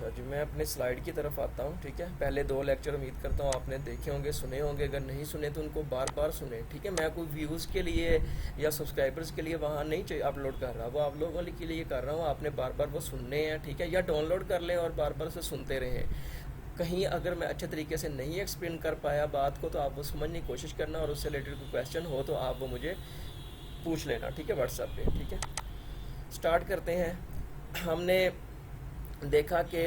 अच्छा जी, मैं अपने स्लाइड की तरफ आता हूँ। ठीक है, पहले 2 लेक्चर उम्मीद करता हूँ आपने देखे होंगे, सुने होंगे। अगर नहीं सुने तो उनको बार बार सुने। ठीक है, मैं कोई व्यूज़ के लिए या सब्सक्राइबर्स के लिए वहाँ नहीं चाहिए अपलोड कर रहा, वो आप लोगों के लिए कर रहा हूँ। आपने बार बार वो सुनने हैं। ठीक है, या डाउनलोड कर लें और बार बार से सुनते रहें। कहीं अगर मैं अच्छे तरीके से नहीं एक्सप्लेन कर पाया बात को, तो आप वो समझने की कोशिश करना, और उससे रिलेटेड कोई क्वेश्चन हो तो आप वो मुझे पूछ लेना। ठीक है, व्हाट्सएप पे। ठीक है, स्टार्ट करते हैं। हमने देखा कि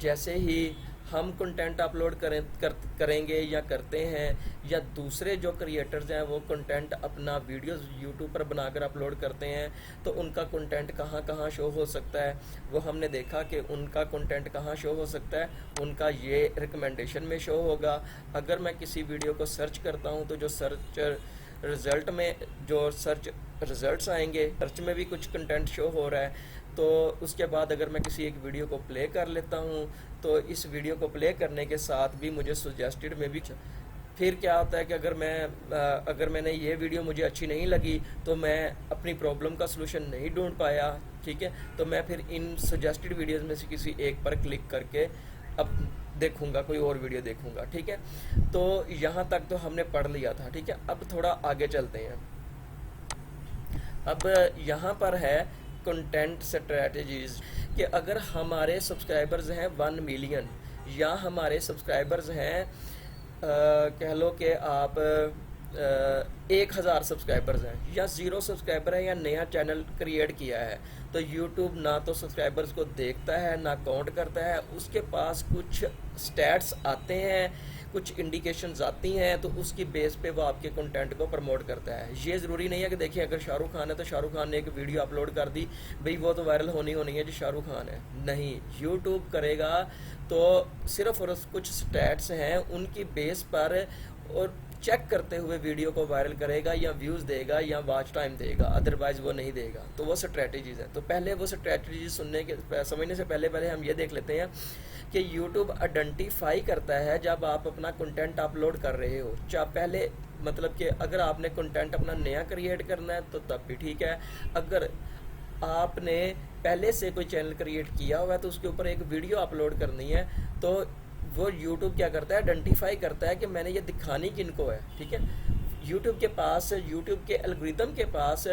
जैसे ही हम कंटेंट अपलोड करेंगे या करते हैं, या दूसरे जो क्रिएटर्स हैं वो कंटेंट अपना वीडियोस यूट्यूब पर बनाकर अपलोड करते हैं, तो उनका कंटेंट कहाँ कहाँ शो हो सकता है। वो हमने देखा कि उनका कंटेंट कहाँ शो हो सकता है। उनका ये रिकमेंडेशन में शो होगा। अगर मैं किसी वीडियो को सर्च करता हूँ तो जो सर्च रिजल्ट्स आएंगे, सर्च में भी कुछ कंटेंट शो हो रहा है। तो उसके बाद अगर मैं किसी एक वीडियो को प्ले कर लेता हूँ, तो इस वीडियो को प्ले करने के साथ भी मुझे सजेस्टेड में भी फिर क्या होता है कि अगर मैंने ये वीडियो मुझे अच्छी नहीं लगी, तो मैं अपनी प्रॉब्लम का सलूशन नहीं ढूंढ पाया। ठीक है, तो मैं फिर इन सजेस्टेड वीडियोस में से किसी एक पर क्लिक करके अब देखूंगा, कोई और वीडियो देखूंगा। ठीक है, तो यहाँ तक तो हमने पढ़ लिया था। ठीक है, अब थोड़ा आगे चलते हैं। अब यहाँ पर है कंटेंट स्ट्रेटजीज, कि अगर हमारे सब्सक्राइबर्स हैं 1 मिलियन, या हमारे सब्सक्राइबर्स हैं कह लो कि आप 1,000 सब्सक्राइबर्स हैं, या 0 सब्सक्राइबर है, या नया चैनल क्रिएट किया है, तो यूट्यूब ना तो सब्सक्राइबर्स को देखता है ना काउंट करता है। उसके पास कुछ स्टैट्स आते हैं, कुछ इंडिकेशंस आती हैं, तो उसकी बेस पे वो आपके कंटेंट को प्रमोट करता है। ये ज़रूरी नहीं है कि देखिए अगर शाहरुख खान है तो शाहरुख खान ने एक वीडियो अपलोड कर दी, भाई वो तो वायरल होनी है जो शाहरुख खान है। नहीं, यूट्यूब करेगा तो सिर्फ और कुछ स्टैट्स हैं उनकी बेस पर, और चेक करते हुए वीडियो को वायरल करेगा, या व्यूज़ देगा, या वॉच टाइम देगा, अदरवाइज़ वो नहीं देगा। तो वो स्ट्रैटेजीज़ हैं। तो पहले वो स्ट्रैटेजीज समझने से पहले हम ये देख लेते हैं कि यूट्यूब आइडेंटिफाई करता है जब आप अपना कंटेंट अपलोड कर रहे हो। पहले मतलब कि अगर आपने कंटेंट अपना नया क्रिएट करना है तो तब भी ठीक है। अगर आपने पहले से कोई चैनल क्रिएट किया हुआ है तो उसके ऊपर एक वीडियो अपलोड करनी है, तो वो यूट्यूब क्या करता है, आइडेंटिफाई करता है कि मैंने ये दिखानी किनको है। ठीक है, यूट्यूब के एल्गोरिथम के पास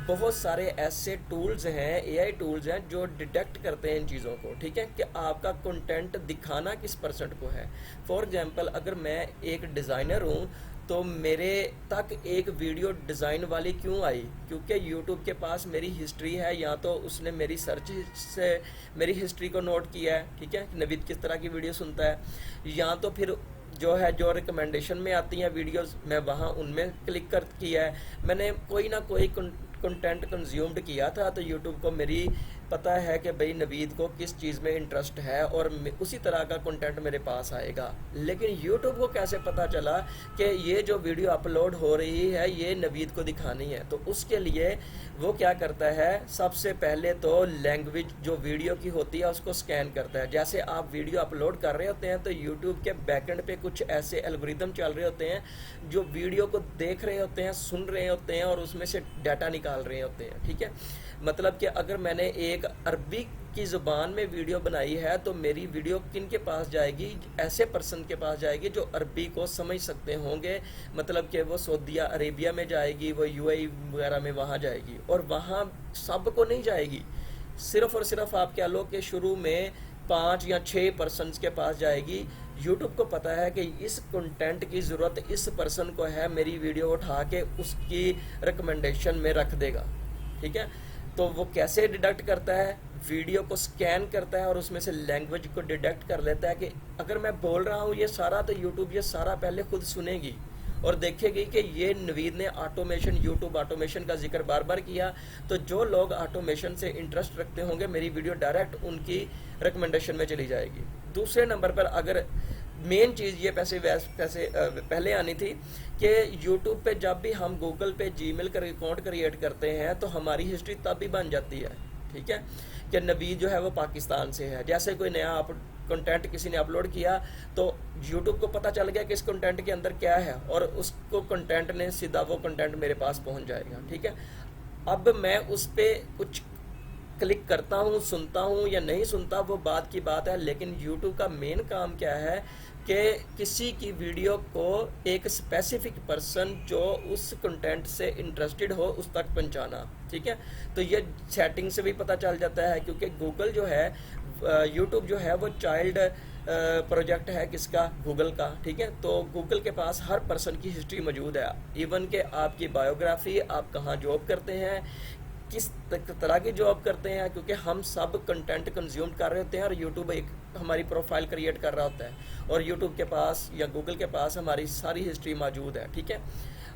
बहुत सारे ऐसे टूल्स हैं, एआई टूल्स हैं, जो डिटेक्ट करते हैं इन चीज़ों को। ठीक है, कि आपका कंटेंट दिखाना किस परसेंट को है। फॉर एग्जांपल, अगर मैं एक डिज़ाइनर हूँ तो मेरे तक एक वीडियो डिज़ाइन वाली क्यों आई, क्योंकि यूट्यूब के पास मेरी हिस्ट्री है, या तो उसने मेरी सर्च से मेरी हिस्ट्री को नोट किया है। ठीक है, नवीद किस तरह की वीडियो सुनता है, या तो फिर जो रिकमेंडेशन में आती हैं वीडियोस, मैं वहाँ उनमें क्लिक कर किया है। मैंने कोई ना कोई कंटेंट कंज्यूम्ड किया था, तो यूट्यूब को मेरी पता है कि भाई नवीद को किस चीज़ में इंटरेस्ट है, और उसी तरह का कंटेंट मेरे पास आएगा। लेकिन यूट्यूब को कैसे पता चला कि ये जो वीडियो अपलोड हो रही है ये नवीद को दिखानी है? तो उसके लिए वो क्या करता है, सबसे पहले तो लैंग्वेज जो वीडियो की होती है उसको स्कैन करता है। जैसे आप वीडियो अपलोड कर रहे होते हैं तो यूट्यूब के बैकएंड पे कुछ ऐसे एल्गोरिथम चल रहे होते हैं जो वीडियो को देख रहे होते हैं, सुन रहे होते हैं, और उसमें से डाटा निकाल रहे होते हैं। ठीक है, मतलब कि अगर मैंने एक अरबी की ज़ुबान में वीडियो बनाई है तो मेरी वीडियो किन के पास जाएगी, ऐसे पर्सन के पास जाएगी जो अरबी को समझ सकते होंगे। मतलब कि वो सऊदी अरेबिया में जाएगी, वो यूएई वगैरह में वहाँ जाएगी, और वहाँ सब को नहीं जाएगी। सिर्फ और सिर्फ आप कह लो कि शुरू में 5 या 6 पर्सनस के पास जाएगी। यूट्यूब को पता है कि इस कंटेंट की ज़रूरत इस पर्सन को है, मेरी वीडियो उठा के उसकी रिकमेंडेशन में रख देगा। ठीक है, तो वो कैसे डिडक्ट करता है, वीडियो को स्कैन करता है और उसमें से लैंग्वेज को डिडक्ट कर लेता है कि अगर मैं बोल रहा हूँ ये सारा, तो यूट्यूब ये सारा पहले खुद सुनेगी और देखेगी कि ये नवीद ने यूट्यूब ऑटोमेशन का जिक्र बार बार किया, तो जो लोग ऑटोमेशन से इंटरेस्ट रखते होंगे मेरी वीडियो डायरेक्ट उनकी रिकमेंडेशन में चली जाएगी। दूसरे नंबर पर अगर मेन चीज़ ये पहले आनी थी कि यूट्यूब पे जब भी हम गूगल पे जीमेल का अकाउंट क्रिएट करते हैं तो हमारी हिस्ट्री तब भी बन जाती है। ठीक है, कि नवीद जो है वो पाकिस्तान से है। जैसे कोई नया कंटेंट किसी ने अपलोड किया तो यूट्यूब को पता चल गया कि इस कंटेंट के अंदर क्या है, और उसको कंटेंट ने सीधा वो कंटेंट मेरे पास पहुंच जाएगा। ठीक है, अब मैं उस पर कुछ क्लिक करता हूँ, सुनता हूँ या नहीं सुनता वो बात की बात है, लेकिन यूट्यूब का मेन काम क्या है कि किसी की वीडियो को एक स्पेसिफिक पर्सन जो उस कंटेंट से इंटरेस्टेड हो उस तक पहुंचाना। ठीक है, तो ये सेटिंग से भी पता चल जाता है, क्योंकि गूगल जो है, यूट्यूब जो है वो चाइल्ड प्रोजेक्ट है किसका, गूगल का। ठीक है, तो गूगल के पास हर पर्सन की हिस्ट्री मौजूद है, इवन के आपकी बायोग्राफी, आप कहाँ जॉब करते हैं, किस तरह की जॉब करते हैं, क्योंकि हम सब कंटेंट कंज्यूम कर रहे होते हैं और यूट्यूब एक हमारी प्रोफाइल क्रिएट कर रहा होता है और यूट्यूब के पास या गूगल के पास हमारी सारी हिस्ट्री मौजूद है। ठीक है,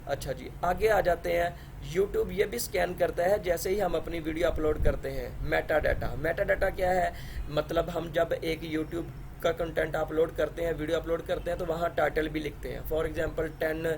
अच्छा जी, आगे आ जाते हैं। यूट्यूब ये भी स्कैन करता है जैसे ही हम अपनी वीडियो अपलोड करते हैं, मेटा डाटा। मेटा डाटा क्या है, मतलब हम जब एक यूट्यूब का कंटेंट अपलोड करते हैं, वीडियो अपलोड करते हैं, तो वहाँ टाइटल भी लिखते हैं। फॉर एग्जांपल 10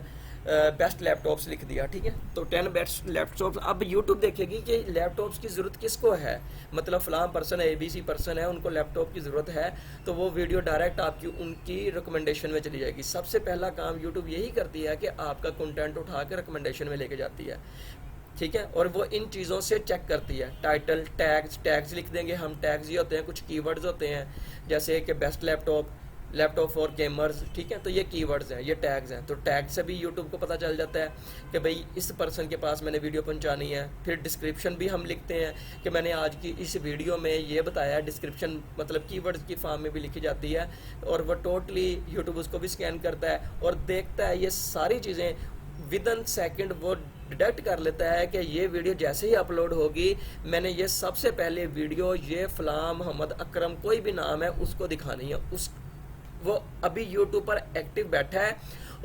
बेस्ट लैपटॉप्स लिख दिया। ठीक है, तो 10 बेस्ट लैपटॉप्स, अब यूट्यूब देखेगी कि लैपटॉप्स की ज़रूरत किसको है, मतलब फ़लाँ पर्सन है, ABC पर्सन है, उनको लैपटॉप की ज़रूरत है, तो वो वीडियो डायरेक्ट आपकी उनकी रिकमेंडेशन में चली जाएगी। सबसे पहला काम यूट्यूब यही करती है कि आपका कंटेंट उठा के रिकमेंडेशन में लेके जाती है। ठीक है, और वो इन चीज़ों से चेक करती है, टाइटल, टैग्स लिख देंगे हम। टैग्स ये होते हैं, कुछ कीवर्ड्स होते हैं, जैसे कि best laptop, laptop for gamers. ठीक है, तो ये कीवर्ड्स हैं, ये टैग्स हैं। तो टैग से भी यूट्यूब को पता चल जाता है कि भाई इस पर्सन के पास मैंने वीडियो पहुंचानी है। फिर डिस्क्रिप्शन भी हम लिखते हैं कि मैंने आज की इस वीडियो में ये बताया। डिस्क्रिप्शन मतलब कीवर्ड्स की फॉर्म में भी लिखी जाती है, और वो टोटली यूट्यूब उसको भी स्कैन करता है और देखता है ये सारी चीज़ें विद इन सेकेंड। वो डिटेक्ट कर लेता है कि ये वीडियो जैसे ही अपलोड होगी, मैंने ये सबसे पहले वीडियो ये फ़लाँ मोहम्मद अकरम कोई भी नाम है उसको दिखानी है। उस वो अभी यूट्यूब पर एक्टिव बैठा है,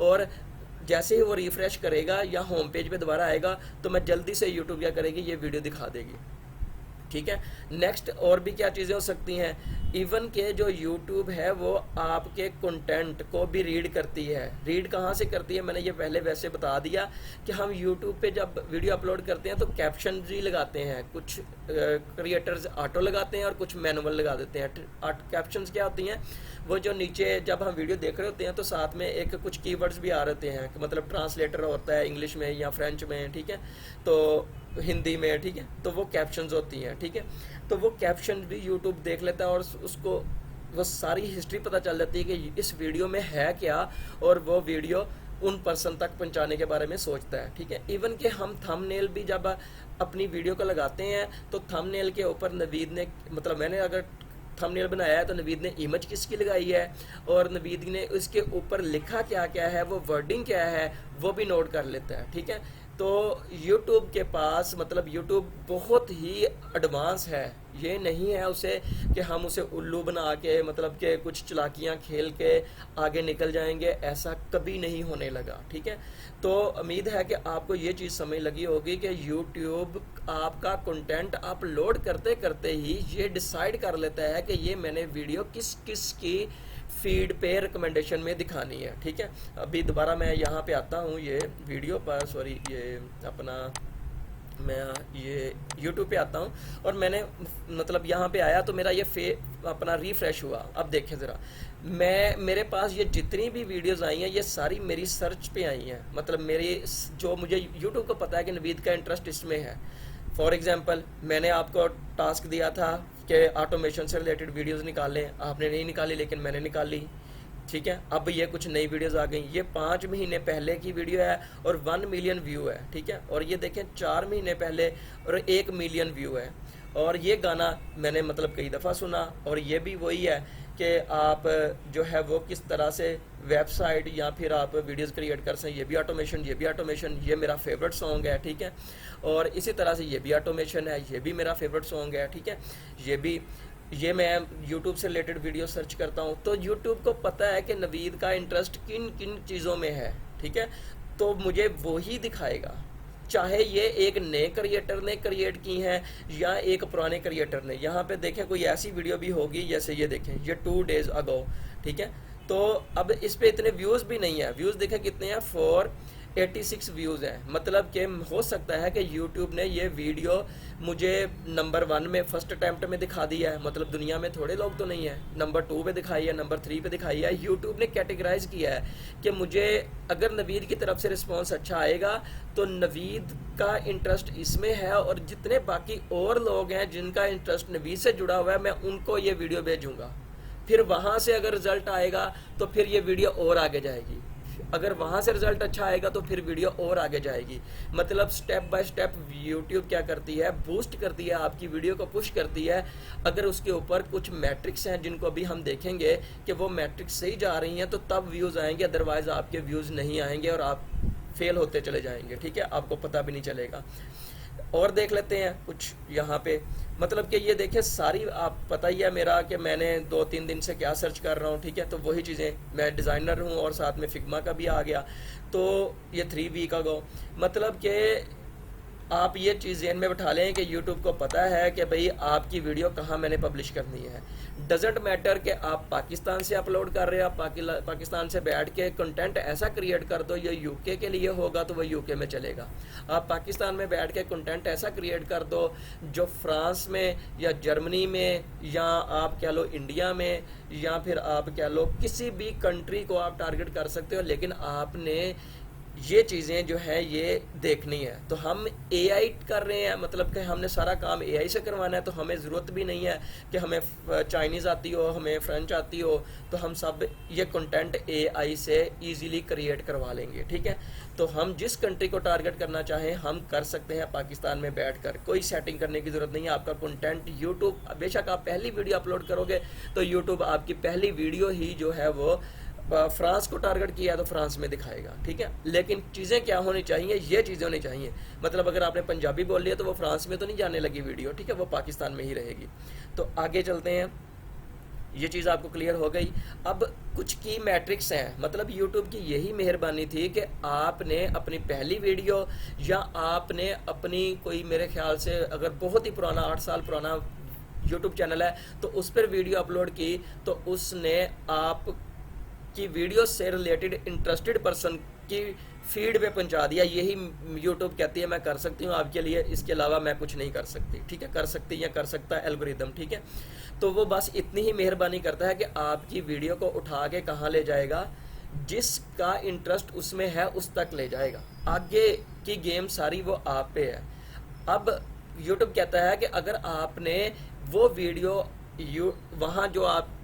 और जैसे ही वो रिफ्रेश करेगा या होम पेज पे दोबारा आएगा तो मैं जल्दी से यूट्यूब क्या करेगी, ये वीडियो दिखा देगी। ठीक है, नेक्स्ट और भी क्या चीज़ें हो सकती हैं, इवन के जो यूट्यूब है वो आपके कंटेंट को भी रीड करती है। रीड कहाँ से करती है, मैंने ये पहले वैसे बता दिया कि हम यूट्यूब पे जब वीडियो अपलोड करते हैं तो कैप्शन भी लगाते हैं। कुछ क्रिएटर्स ऑटो लगाते हैं और कुछ मैनुअल लगा देते हैं। कैप्शंस क्या होती हैं, वो जो नीचे जब हम वीडियो देख रहे होते हैं तो साथ में एक कुछ कीवर्ड्स भी आ रहते हैं, मतलब ट्रांसलेटर होता है इंग्लिश में या फ्रेंच में। ठीक है, तो हिंदी में। ठीक है, तो वो कैप्शंस होती हैं। ठीक है, तो वो कैप्शन भी यूट्यूब देख लेता है और उसको वो सारी हिस्ट्री पता चल जाती है कि इस वीडियो में है क्या, और वो वीडियो उन पर्सन तक पहुंचाने के बारे में सोचता है। ठीक है, इवन कि हम थंबनेल भी जब अपनी वीडियो को लगाते हैं तो थंबनेल के ऊपर नवीद ने, मतलब मैंने अगर थंबनेल बनाया है तो नवीद ने इमेज किसकी लगाई है और नवीद ने उसके ऊपर लिखा क्या क्या है, वो वर्डिंग क्या है, वो भी नोट कर लेता है। ठीक है, तो YouTube के पास, मतलब YouTube बहुत ही एडवांस है। ये नहीं है उसे कि हम उसे उल्लू बना के, मतलब कि कुछ चालाकियाँ खेल के आगे निकल जाएंगे, ऐसा कभी नहीं होने लगा। ठीक है, तो उम्मीद है कि आपको ये चीज़ समझ लगी होगी कि YouTube आपका कंटेंट अपलोड करते करते ही ये डिसाइड कर लेता है कि ये मैंने वीडियो किस किस की फीड पे रिकमेंडेशन में दिखानी है। ठीक है, अभी दोबारा मैं यहाँ पे आता हूँ, ये वीडियो पर, सॉरी, ये अपना मैं ये YouTube पे आता हूँ और मैंने मतलब यहाँ पे आया तो मेरा ये अपना रिफ्रेश हुआ। अब देखें ज़रा, मेरे पास ये जितनी भी वीडियोस आई हैं ये सारी मेरी सर्च पे आई हैं, मतलब मेरी जो मुझे YouTube को पता है कि नवीद का इंटरेस्ट इसमें है। फॉर एग्जांपल मैंने आपको टास्क दिया था कि ऑटोमेशन से रिलेटेड वीडियोस निकालें, आपने नहीं निकाली लेकिन मैंने निकाली। ठीक है, अब ये कुछ नई वीडियोस आ गई, ये 5 महीने पहले की वीडियो है और 1 मिलियन व्यू है। ठीक है, और ये देखें 4 महीने पहले और 1 मिलियन व्यू है। और ये गाना मैंने मतलब कई दफ़ा सुना, और ये भी वही है कि आप जो है वो किस तरह से वेबसाइट या फिर आप वीडियोस क्रिएट कर सकें। ये भी ऑटोमेशन, ये भी ऑटोमेशन, ये मेरा फेवरेट सॉन्ग है। ठीक है, और इसी तरह से ये भी ऑटोमेशन है, ये भी मेरा फेवरेट सॉन्ग है। ठीक है, ये मैं YouTube से रिलेटेड वीडियो सर्च करता हूँ, तो YouTube को पता है कि नवीद का इंटरेस्ट किन किन चीज़ों में है। ठीक है, तो मुझे वो ही दिखाएगा, चाहे ये एक नए क्रिएटर ने क्रिएट की हैं या एक पुराने क्रिएटर ने। यहाँ पे देखें कोई ऐसी वीडियो भी होगी, जैसे ये देखें, ये 2 days ago। ठीक है, तो अब इस पे इतने व्यूज़ भी नहीं है, व्यूज़ देखें कितने हैं, 4 86 व्यूज़ हैं। मतलब कि हो सकता है कि यूट्यूब ने ये वीडियो मुझे नंबर 1 में फर्स्ट अटैम्प्ट में दिखा दिया है, मतलब दुनिया में थोड़े लोग तो नहीं है, नंबर 2 पे दिखाई है, नंबर 3 पे दिखाई है। यूट्यूब ने कैटेगराइज किया है कि मुझे अगर नवीद की तरफ से रिस्पॉन्स अच्छा आएगा तो नवीद का इंटरेस्ट इसमें है, और जितने बाकी और लोग हैं जिनका इंटरेस्ट नवीद से जुड़ा हुआ है मैं उनको ये वीडियो भेजूँगा। फिर वहाँ से अगर रिज़ल्ट आएगा तो फिर ये वीडियो और आगे जाएगी, अगर वहाँ से रिजल्ट अच्छा आएगा तो फिर वीडियो और आगे जाएगी। मतलब स्टेप बाय स्टेप यूट्यूब क्या करती है, बूस्ट करती है, आपकी वीडियो को पुश करती है। अगर उसके ऊपर कुछ मैट्रिक्स हैं जिनको अभी हम देखेंगे कि वो मैट्रिक्स सही जा रही हैं तो तब व्यूज़ आएंगे, अदरवाइज़ आपके व्यूज़ नहीं आएंगे और आप फेल होते चले जाएंगे। ठीक है, आपको पता भी नहीं चलेगा। और देख लेते हैं कुछ यहाँ पे, मतलब कि ये देखिए सारी, आप पता ही है मेरा कि मैंने 2-3 दिन से क्या सर्च कर रहा हूँ। ठीक है, तो वही चीज़ें, मैं डिज़ाइनर हूँ और साथ में फिग्मा का भी आ गया, तो ये 3 वीक अगो, मतलब कि आप ये चीज़ ज़हन में बिठा लें कि यूट्यूब को पता है कि भाई आपकी वीडियो कहाँ मैंने पब्लिश करनी है। डजेंट मैटर कि आप पाकिस्तान से अपलोड कर रहे हो, आप पाकिस्तान से बैठ के कंटेंट ऐसा क्रिएट कर दो, ये यूके के लिए होगा तो वह यूके में चलेगा। आप पाकिस्तान में बैठ के कंटेंट ऐसा क्रिएट कर दो जो फ्रांस में या जर्मनी में या आप कह लो इंडिया में या फिर आप कह लो किसी भी कंट्री को आप टारगेट कर सकते हो, लेकिन आपने ये चीज़ें जो है ये देखनी है। तो हम एआई कर रहे हैं, मतलब कि हमने सारा काम एआई से करवाना है, तो हमें ज़रूरत भी नहीं है कि हमें चाइनीज़ आती हो, हमें फ्रेंच आती हो, तो हम सब ये कंटेंट एआई से इजीली क्रिएट करवा लेंगे। ठीक है, तो हम जिस कंट्री को टारगेट करना चाहें हम कर सकते हैं पाकिस्तान में बैठकर, कोई सेटिंग करने की ज़रूरत नहीं है। आपका कंटेंट यूट्यूब, बेशक आप पहली वीडियो अपलोड करोगे तो यूट्यूब आपकी पहली वीडियो ही जो है वो फ्रांस को टारगेट किया तो फ्रांस में दिखाएगा। ठीक है, लेकिन चीज़ें क्या होनी चाहिए, ये चीज़ें होनी चाहिए। मतलब अगर आपने पंजाबी बोल लिया तो वो फ्रांस में तो नहीं जाने लगी वीडियो, ठीक है, वो पाकिस्तान में ही रहेगी। तो आगे चलते हैं, ये चीज़ आपको क्लियर हो गई। अब कुछ की मैट्रिक्स हैं, मतलब यूट्यूब की यही मेहरबानी थी कि आपने अपनी पहली वीडियो या आपने अपनी कोई, मेरे ख्याल से अगर बहुत ही पुराना 8 साल पुराना यूट्यूब चैनल है तो उस पर वीडियो अपलोड की तो उसने आप कि वीडियो से रिलेटेड इंटरेस्टेड पर्सन की फीड पे पहुंचा दिया। यही यूट्यूब कहती है मैं कर सकती हूँ आपके लिए, इसके अलावा मैं कुछ नहीं कर सकती। ठीक है, कर सकती या कर सकता है एल्गोरिदम। ठीक है, तो वो बस इतनी ही मेहरबानी करता है कि आपकी वीडियो को उठा के कहाँ ले जाएगा, जिसका इंटरेस्ट उसमें है उस तक ले जाएगा। आगे की गेम सारी वो आप पे है। अब यूट्यूब कहता है कि अगर आपने वो वीडियो वहाँ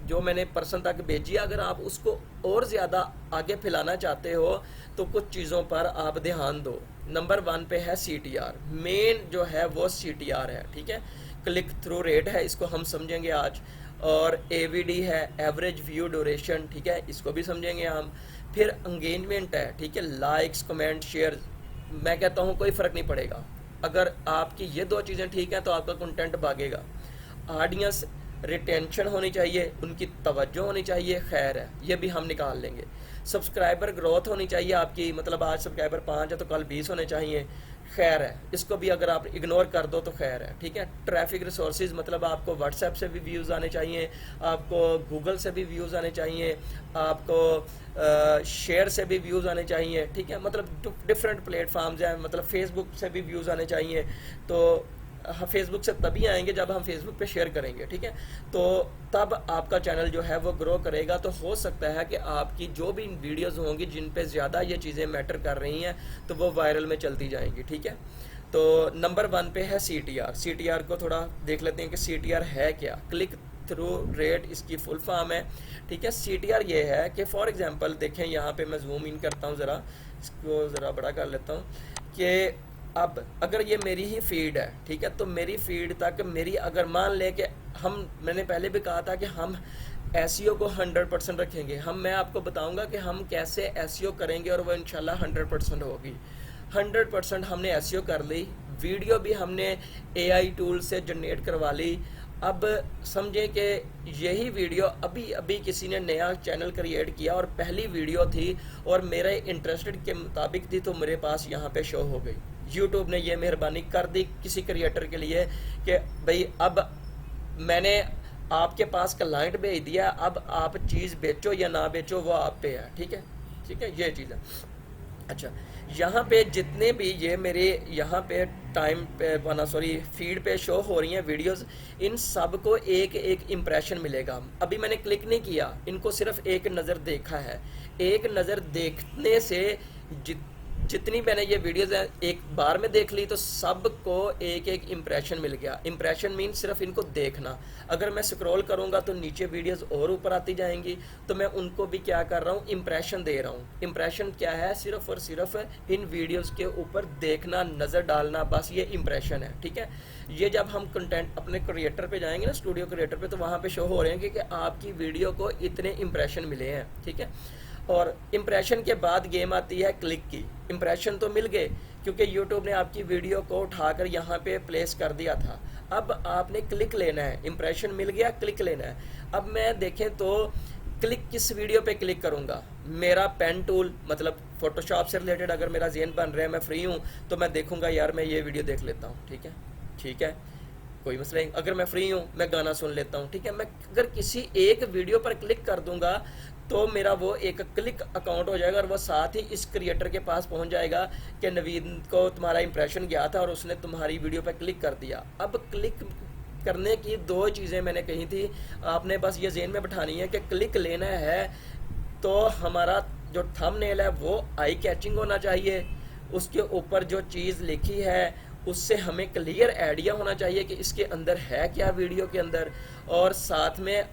जो मैंने पर्सन तक भेजी, अगर आप उसको और ज़्यादा आगे फैलाना चाहते हो तो कुछ चीज़ों पर आप ध्यान दो। नंबर 1 पे है CTR, मेन जो है वो CTR है। ठीक है, क्लिक थ्रू रेट है, इसको हम समझेंगे आज, और AVD है, एवरेज व्यू ड्यूरेशन। ठीक है, इसको भी समझेंगे हम। फिर एंगेजमेंट है, ठीक है, लाइक्स कमेंट शेयर। मैं कहता हूँ कोई फ़र्क नहीं पड़ेगा, अगर आपकी ये 2 चीज़ें ठीक हैं तो आपका कंटेंट भागेगा। ऑडियंस रिटेंशन होनी चाहिए, उनकी तवज्जो होनी चाहिए, खैर है, ये भी हम निकाल लेंगे। सब्सक्राइबर ग्रोथ होनी चाहिए आपकी, मतलब आज सब्सक्राइबर 5 है तो कल 20 होने चाहिए, खैर है, इसको भी अगर आप इग्नोर कर दो तो खैर है। ठीक है, ट्रैफिक रिसोर्सेज, मतलब आपको व्हाट्सएप से भी व्यूज़ आने चाहिए, आपको गूगल से भी व्यूज़ आने चाहिए, आपको शेयर से भी व्यूज़ आने चाहिए। ठीक है, मतलब डिफरेंट प्लेटफार्म्स हैं, मतलब फेसबुक से भी व्यूज़ आने चाहिए। तो फेसबुक से तभी आएंगे जब हम फेसबुक पे शेयर करेंगे। ठीक है, तो तब आपका चैनल जो है वो ग्रो करेगा। तो हो सकता है कि आपकी जो भी वीडियोस होंगी जिन पे ज़्यादा ये चीज़ें मैटर कर रही हैं तो वो वायरल में चलती जाएंगी। ठीक है, तो नंबर 1 पे है CTR को थोड़ा देख लेते हैं कि CTR है क्या। क्लिक थ्रू रेट इसकी फुल फॉर्म है। ठीक है, CTR ये है कि फॉर एग्जांपल देखें, यहाँ पे मैं जूम इन करता हूँ, ज़रा इसको ज़रा बड़ा कर लेता हूँ कि अब अगर ये मेरी ही फीड है, ठीक है, तो मेरी फीड तक मेरी, अगर मान लें कि मैंने पहले भी कहा था कि हम SEO को 100% रखेंगे। मैं आपको बताऊंगा कि हम कैसे SEO करेंगे और वो इंशाल्लाह 100% होगी। 100% हमने SEO कर ली, वीडियो भी हमने AI टूल से जनरेट करवा ली। अब समझें कि यही वीडियो अभी किसी ने नया चैनल क्रिएट किया और पहली वीडियो थी और मेरे इंटरेस्टेड के मुताबिक थी, तो मेरे पास यहाँ पे शो हो गई। यूट्यूब ने ये मेहरबानी कर दी किसी क्रिएटर के लिए कि भाई अब मैंने आपके पास क्लाइंट भेज दिया, अब आप चीज़ बेचो या ना बेचो वो आप पे है। ठीक है, ठीक है, ये चीज़ है। अच्छा, यहाँ पे जितने भी ये मेरे यहाँ पे टाइम पे बना सॉरी फीड पे शो हो रही हैं वीडियोस, इन सब को एक एक इम्प्रेशन मिलेगा। अभी मैंने क्लिक नहीं किया, इनको सिर्फ एक नज़र देखा है। एक नज़र देखने से जितनी मैंने ये वीडियोस एक बार में देख ली तो सबको एक एक इम्प्रेशन मिल गया। इम्प्रेशन मीन सिर्फ इनको देखना। अगर मैं स्क्रॉल करूँगा तो नीचे वीडियोस और ऊपर आती जाएंगी, तो मैं उनको भी क्या कर रहा हूँ, इम्प्रेशन दे रहा हूँ। इम्प्रेशन क्या है, सिर्फ और सिर्फ इन वीडियोस के ऊपर देखना, नज़र डालना, बस ये इम्प्रेशन है। ठीक है, ये जब हम कंटेंट अपने क्रिएटर पे जाएंगे ना, स्टूडियो क्रिएटर पे, तो वहाँ पे शो हो रहे हैं कि आपकी वीडियो को इतने इम्प्रेशन मिले हैं। ठीक है, और इम्प्रेशन के बाद गेम आती है क्लिक की। इम्प्रेशन तो मिल गए क्योंकि यूट्यूब ने आपकी वीडियो को उठाकर यहाँ पे प्लेस कर दिया था। अब आपने क्लिक लेना है, इम्प्रेशन मिल गया, क्लिक लेना है। अब मैं देखें तो क्लिक किस वीडियो पे क्लिक करूँगा, मेरा पेन टूल मतलब फोटोशॉप से रिलेटेड अगर मेरा ज़ेन बन रहा है, मैं फ्री हूँ, तो मैं देखूँगा यार मैं ये वीडियो देख लेता हूँ। ठीक है, कोई मसला नहीं। अगर मैं फ्री हूँ, मैं गाना सुन लेता हूँ। ठीक है, मैं अगर किसी एक वीडियो पर क्लिक कर दूंगा तो मेरा वो एक क्लिक अकाउंट हो जाएगा और वो साथ ही इस क्रिएटर के पास पहुंच जाएगा कि नवीद को तुम्हारा इंप्रेशन गया था और उसने तुम्हारी वीडियो पर क्लिक कर दिया। अब क्लिक करने की दो चीज़ें मैंने कही थी, आपने बस ये ज़हन में बिठानी है कि क्लिक लेना है तो हमारा जो थंबनेल है वो आई कैचिंग होना चाहिए, उसके ऊपर जो चीज़ लिखी है उससे हमें क्लियर आइडिया होना चाहिए कि इसके अंदर है क्या वीडियो के अंदर। और साथ में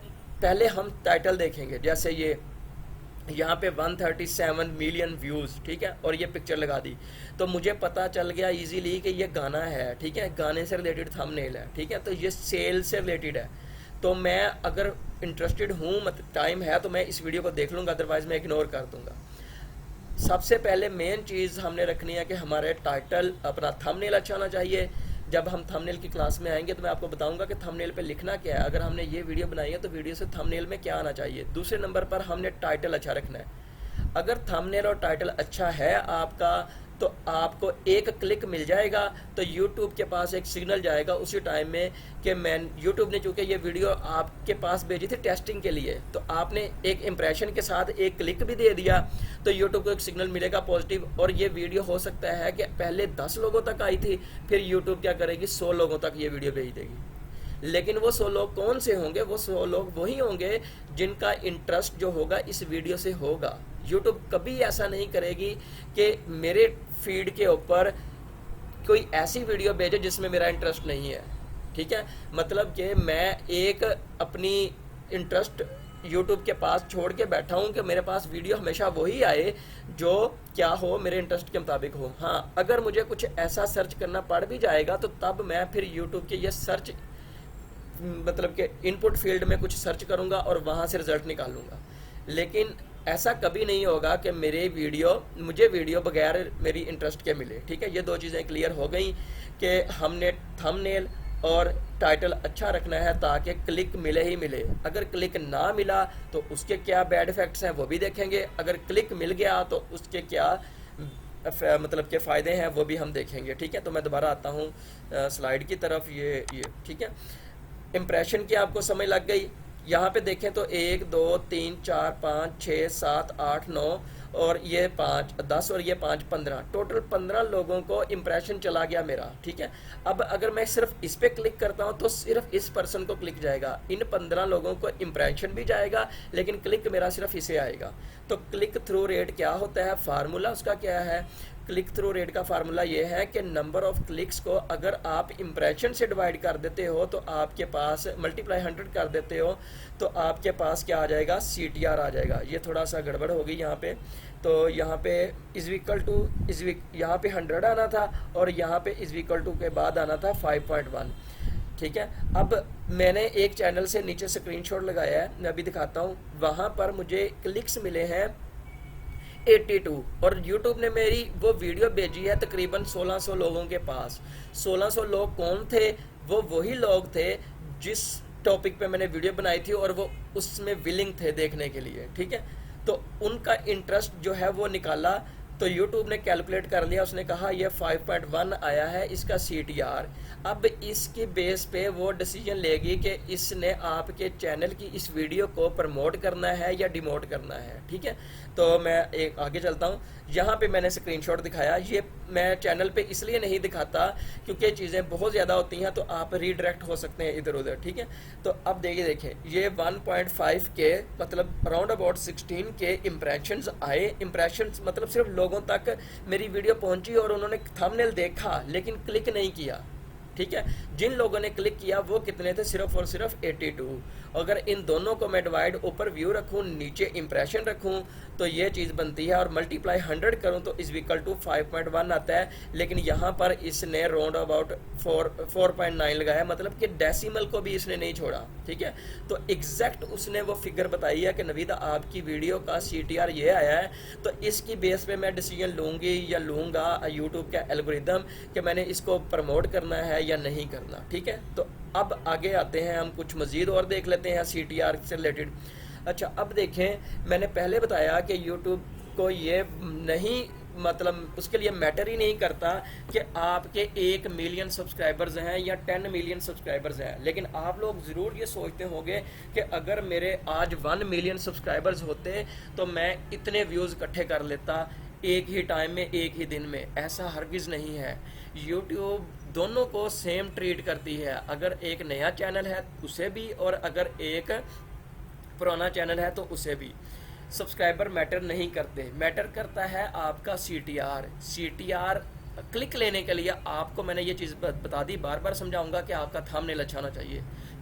पहले हम टाइटल देखेंगे, जैसे ये यहाँ पे 137 मिलियन व्यूज़, ठीक है, और ये पिक्चर लगा दी तो मुझे पता चल गया इजीली कि ये गाना है। ठीक है, गाने से रिलेटेड थंबनेल है। ठीक है, तो ये सेल से रिलेटेड है, तो मैं अगर इंटरेस्टेड हूँ, मतलब टाइम है, तो मैं इस वीडियो को देख लूँगा, अदरवाइज़ मैं इग्नोर कर दूँगा। सबसे पहले मेन चीज़ हमने रखनी है कि हमारे टाइटल अपना थंबनेल अच्छा होना चाहिए। जब हम थंबनेल की क्लास में आएंगे तो मैं आपको बताऊंगा कि थंबनेल पे लिखना क्या है। अगर हमने ये वीडियो बनाई है तो वीडियो से थंबनेल में क्या आना चाहिए। दूसरे नंबर पर हमने टाइटल अच्छा रखना है। अगर थंबनेल और टाइटल अच्छा है आपका तो आपको एक क्लिक मिल जाएगा, तो YouTube के पास एक सिग्नल जाएगा उसी टाइम में कि YouTube ने चूँकि ये वीडियो आपके पास भेजी थी टेस्टिंग के लिए, तो आपने एक इम्प्रेशन के साथ एक क्लिक भी दे दिया, तो YouTube को एक सिग्नल मिलेगा पॉजिटिव। और ये वीडियो हो सकता है कि पहले 10 लोगों तक आई थी, फिर YouTube क्या करेगी, 100 लोगों तक ये वीडियो भेज देगी। लेकिन वो 100 लोग कौन से होंगे, वो 100 लोग वही होंगे जिनका इंटरेस्ट जो होगा इस वीडियो से होगा। यूट्यूब कभी ऐसा नहीं करेगी कि मेरे फीड के ऊपर कोई ऐसी वीडियो भेजे जिसमें मेरा इंटरेस्ट नहीं है। ठीक है, मतलब कि मैं एक अपनी इंटरेस्ट यूट्यूब के पास छोड़ के बैठा हूँ कि मेरे पास वीडियो हमेशा वही आए जो क्या हो, मेरे इंटरेस्ट के मुताबिक हो। हाँ, अगर मुझे कुछ ऐसा सर्च करना पड़ भी जाएगा तो तब मैं फिर यूट्यूब के ये सर्च मतलब कि इनपुट फील्ड में कुछ सर्च करूँगा और वहाँ से रिजल्ट निकालूंगा। लेकिन ऐसा कभी नहीं होगा कि मुझे वीडियो बगैर मेरी इंटरेस्ट के मिले। ठीक है, ये दो चीज़ें क्लियर हो गई कि हमने थंबनेल और टाइटल अच्छा रखना है ताकि क्लिक मिले ही मिले। अगर क्लिक ना मिला तो उसके क्या बैड इफेक्ट्स हैं वो भी देखेंगे, अगर क्लिक मिल गया तो उसके क्या मतलब के फ़ायदे हैं वो भी हम देखेंगे। ठीक है, तो मैं दोबारा आता हूँ स्लाइड की तरफ। ये ठीक है, इम्प्रेशन की आपको समझ लग गई। यहाँ पे देखें तो 1 2 3 4 5 6 7 8 9 और ये 5 10 और ये 5 15, टोटल 15 लोगों को इम्प्रेशन चला गया मेरा। ठीक है, अब अगर मैं सिर्फ इस पे क्लिक करता हूँ तो सिर्फ इस पर्सन को क्लिक जाएगा, इन 15 लोगों को इम्प्रेशन भी जाएगा लेकिन क्लिक मेरा सिर्फ इसे आएगा। तो क्लिक थ्रू रेट क्या होता है, फार्मूला उसका क्या है? क्लिक थ्रू रेट का फार्मूला ये है कि नंबर ऑफ क्लिक्स को अगर आप इम्प्रेशन से डिवाइड कर देते हो तो आपके पास मल्टीप्लाई 100 कर देते हो तो आपके पास क्या आ जाएगा, CTR आ जाएगा। ये थोड़ा सा गड़बड़ हो गई यहाँ पे, तो यहाँ पे यहाँ पे 100 आना था और यहाँ पे = के बाद आना था 5.1। ठीक है, अब मैंने एक चैनल से नीचे स्क्रीनशॉट लगाया है, मैं अभी दिखाता हूँ। वहाँ पर मुझे क्लिक्स मिले हैं 82 और YouTube ने मेरी वो वीडियो भेजी है तकरीबन 1600 लोगों के पास। 1600 लोग कौन थे? वो वही लोग थे जिस टॉपिक पे मैंने वीडियो बनाई थी और वो उसमें विलिंग थे देखने के लिए। ठीक है, तो उनका इंटरेस्ट जो है वो निकाला तो YouTube ने कैलकुलेट कर लिया, उसने कहा ये 5.1 आया है इसका CTR। अब इसके बेस पे वो डिसीजन लेगी कि इसने आपके चैनल की इस वीडियो को प्रमोट करना है या डिमोट करना है, ठीक है। तो मैं एक आगे चलता हूँ। यहाँ पे मैंने स्क्रीनशॉट दिखाया, ये मैं चैनल पे इसलिए नहीं दिखाता क्योंकि चीज़ें बहुत ज़्यादा होती हैं तो आप रीडायरेक्ट हो सकते हैं इधर उधर, ठीक है। तो अब देखिए ये 1.5 के मतलब अराउंड अबाउट 16 के इम्प्रेशंस आए। इम्प्रेशंस मतलब सिर्फ लोगों तक मेरी वीडियो पहुंची और उन्होंने थंबनेल देखा लेकिन क्लिक नहीं किया, ठीक है। जिन लोगों ने क्लिक किया वो कितने थे, सिर्फ और सिर्फ 82। अगर इन दोनों को मैं डिवाइड, ऊपर व्यू रखूं नीचे इंप्रेशन रखूं तो ये चीज़ बनती है, और मल्टीप्लाई 100 करूं तो इज इक्वल टू 5.1 आता है। लेकिन यहाँ पर इसने राउंड अबाउट 4.9 लगाया, मतलब कि डेसिमल को भी इसने नहीं छोड़ा, ठीक है। तो एग्जैक्ट उसने वो फिगर बताई है कि नवीदा आपकी वीडियो का CTR ये आया है, तो इसकी बेस पे मैं डिसीजन लूँगी या लूँगा यूट्यूब का एल्गोरिदम कि मैंने इसको प्रमोट करना है या नहीं करना, ठीक है। तो अब आगे आते हैं, हम कुछ मज़ीद और देख लेते हैं CTR से रिलेटेड। अच्छा, अब देखें, मैंने पहले बताया कि YouTube को ये नहीं, मतलब उसके लिए मैटर ही नहीं करता कि आपके 1 मिलियन सब्सक्राइबर्स हैं या 10 मिलियन सब्सक्राइबर्स हैं। लेकिन आप लोग ज़रूर ये सोचते होंगे कि अगर मेरे आज 1 मिलियन सब्सक्राइबर्स होते तो मैं इतने व्यूज़ इकट्ठे कर लेता एक ही टाइम में, एक ही दिन में। ऐसा हरगिज़ नहीं है। YouTube दोनों को सेम ट्रीट करती है, अगर एक नया चैनल है उसे भी और अगर एक पुराना चैनल है तो उसे भी। सब्सक्राइबर मैटर नहीं करते, मैटर करता है आपका CTR क्लिक लेने के लिए आपको मैंने ये चीज़ बता दी, बार बार समझाऊंगा कि आपका थंबनेल अच्छा होना चाहिए,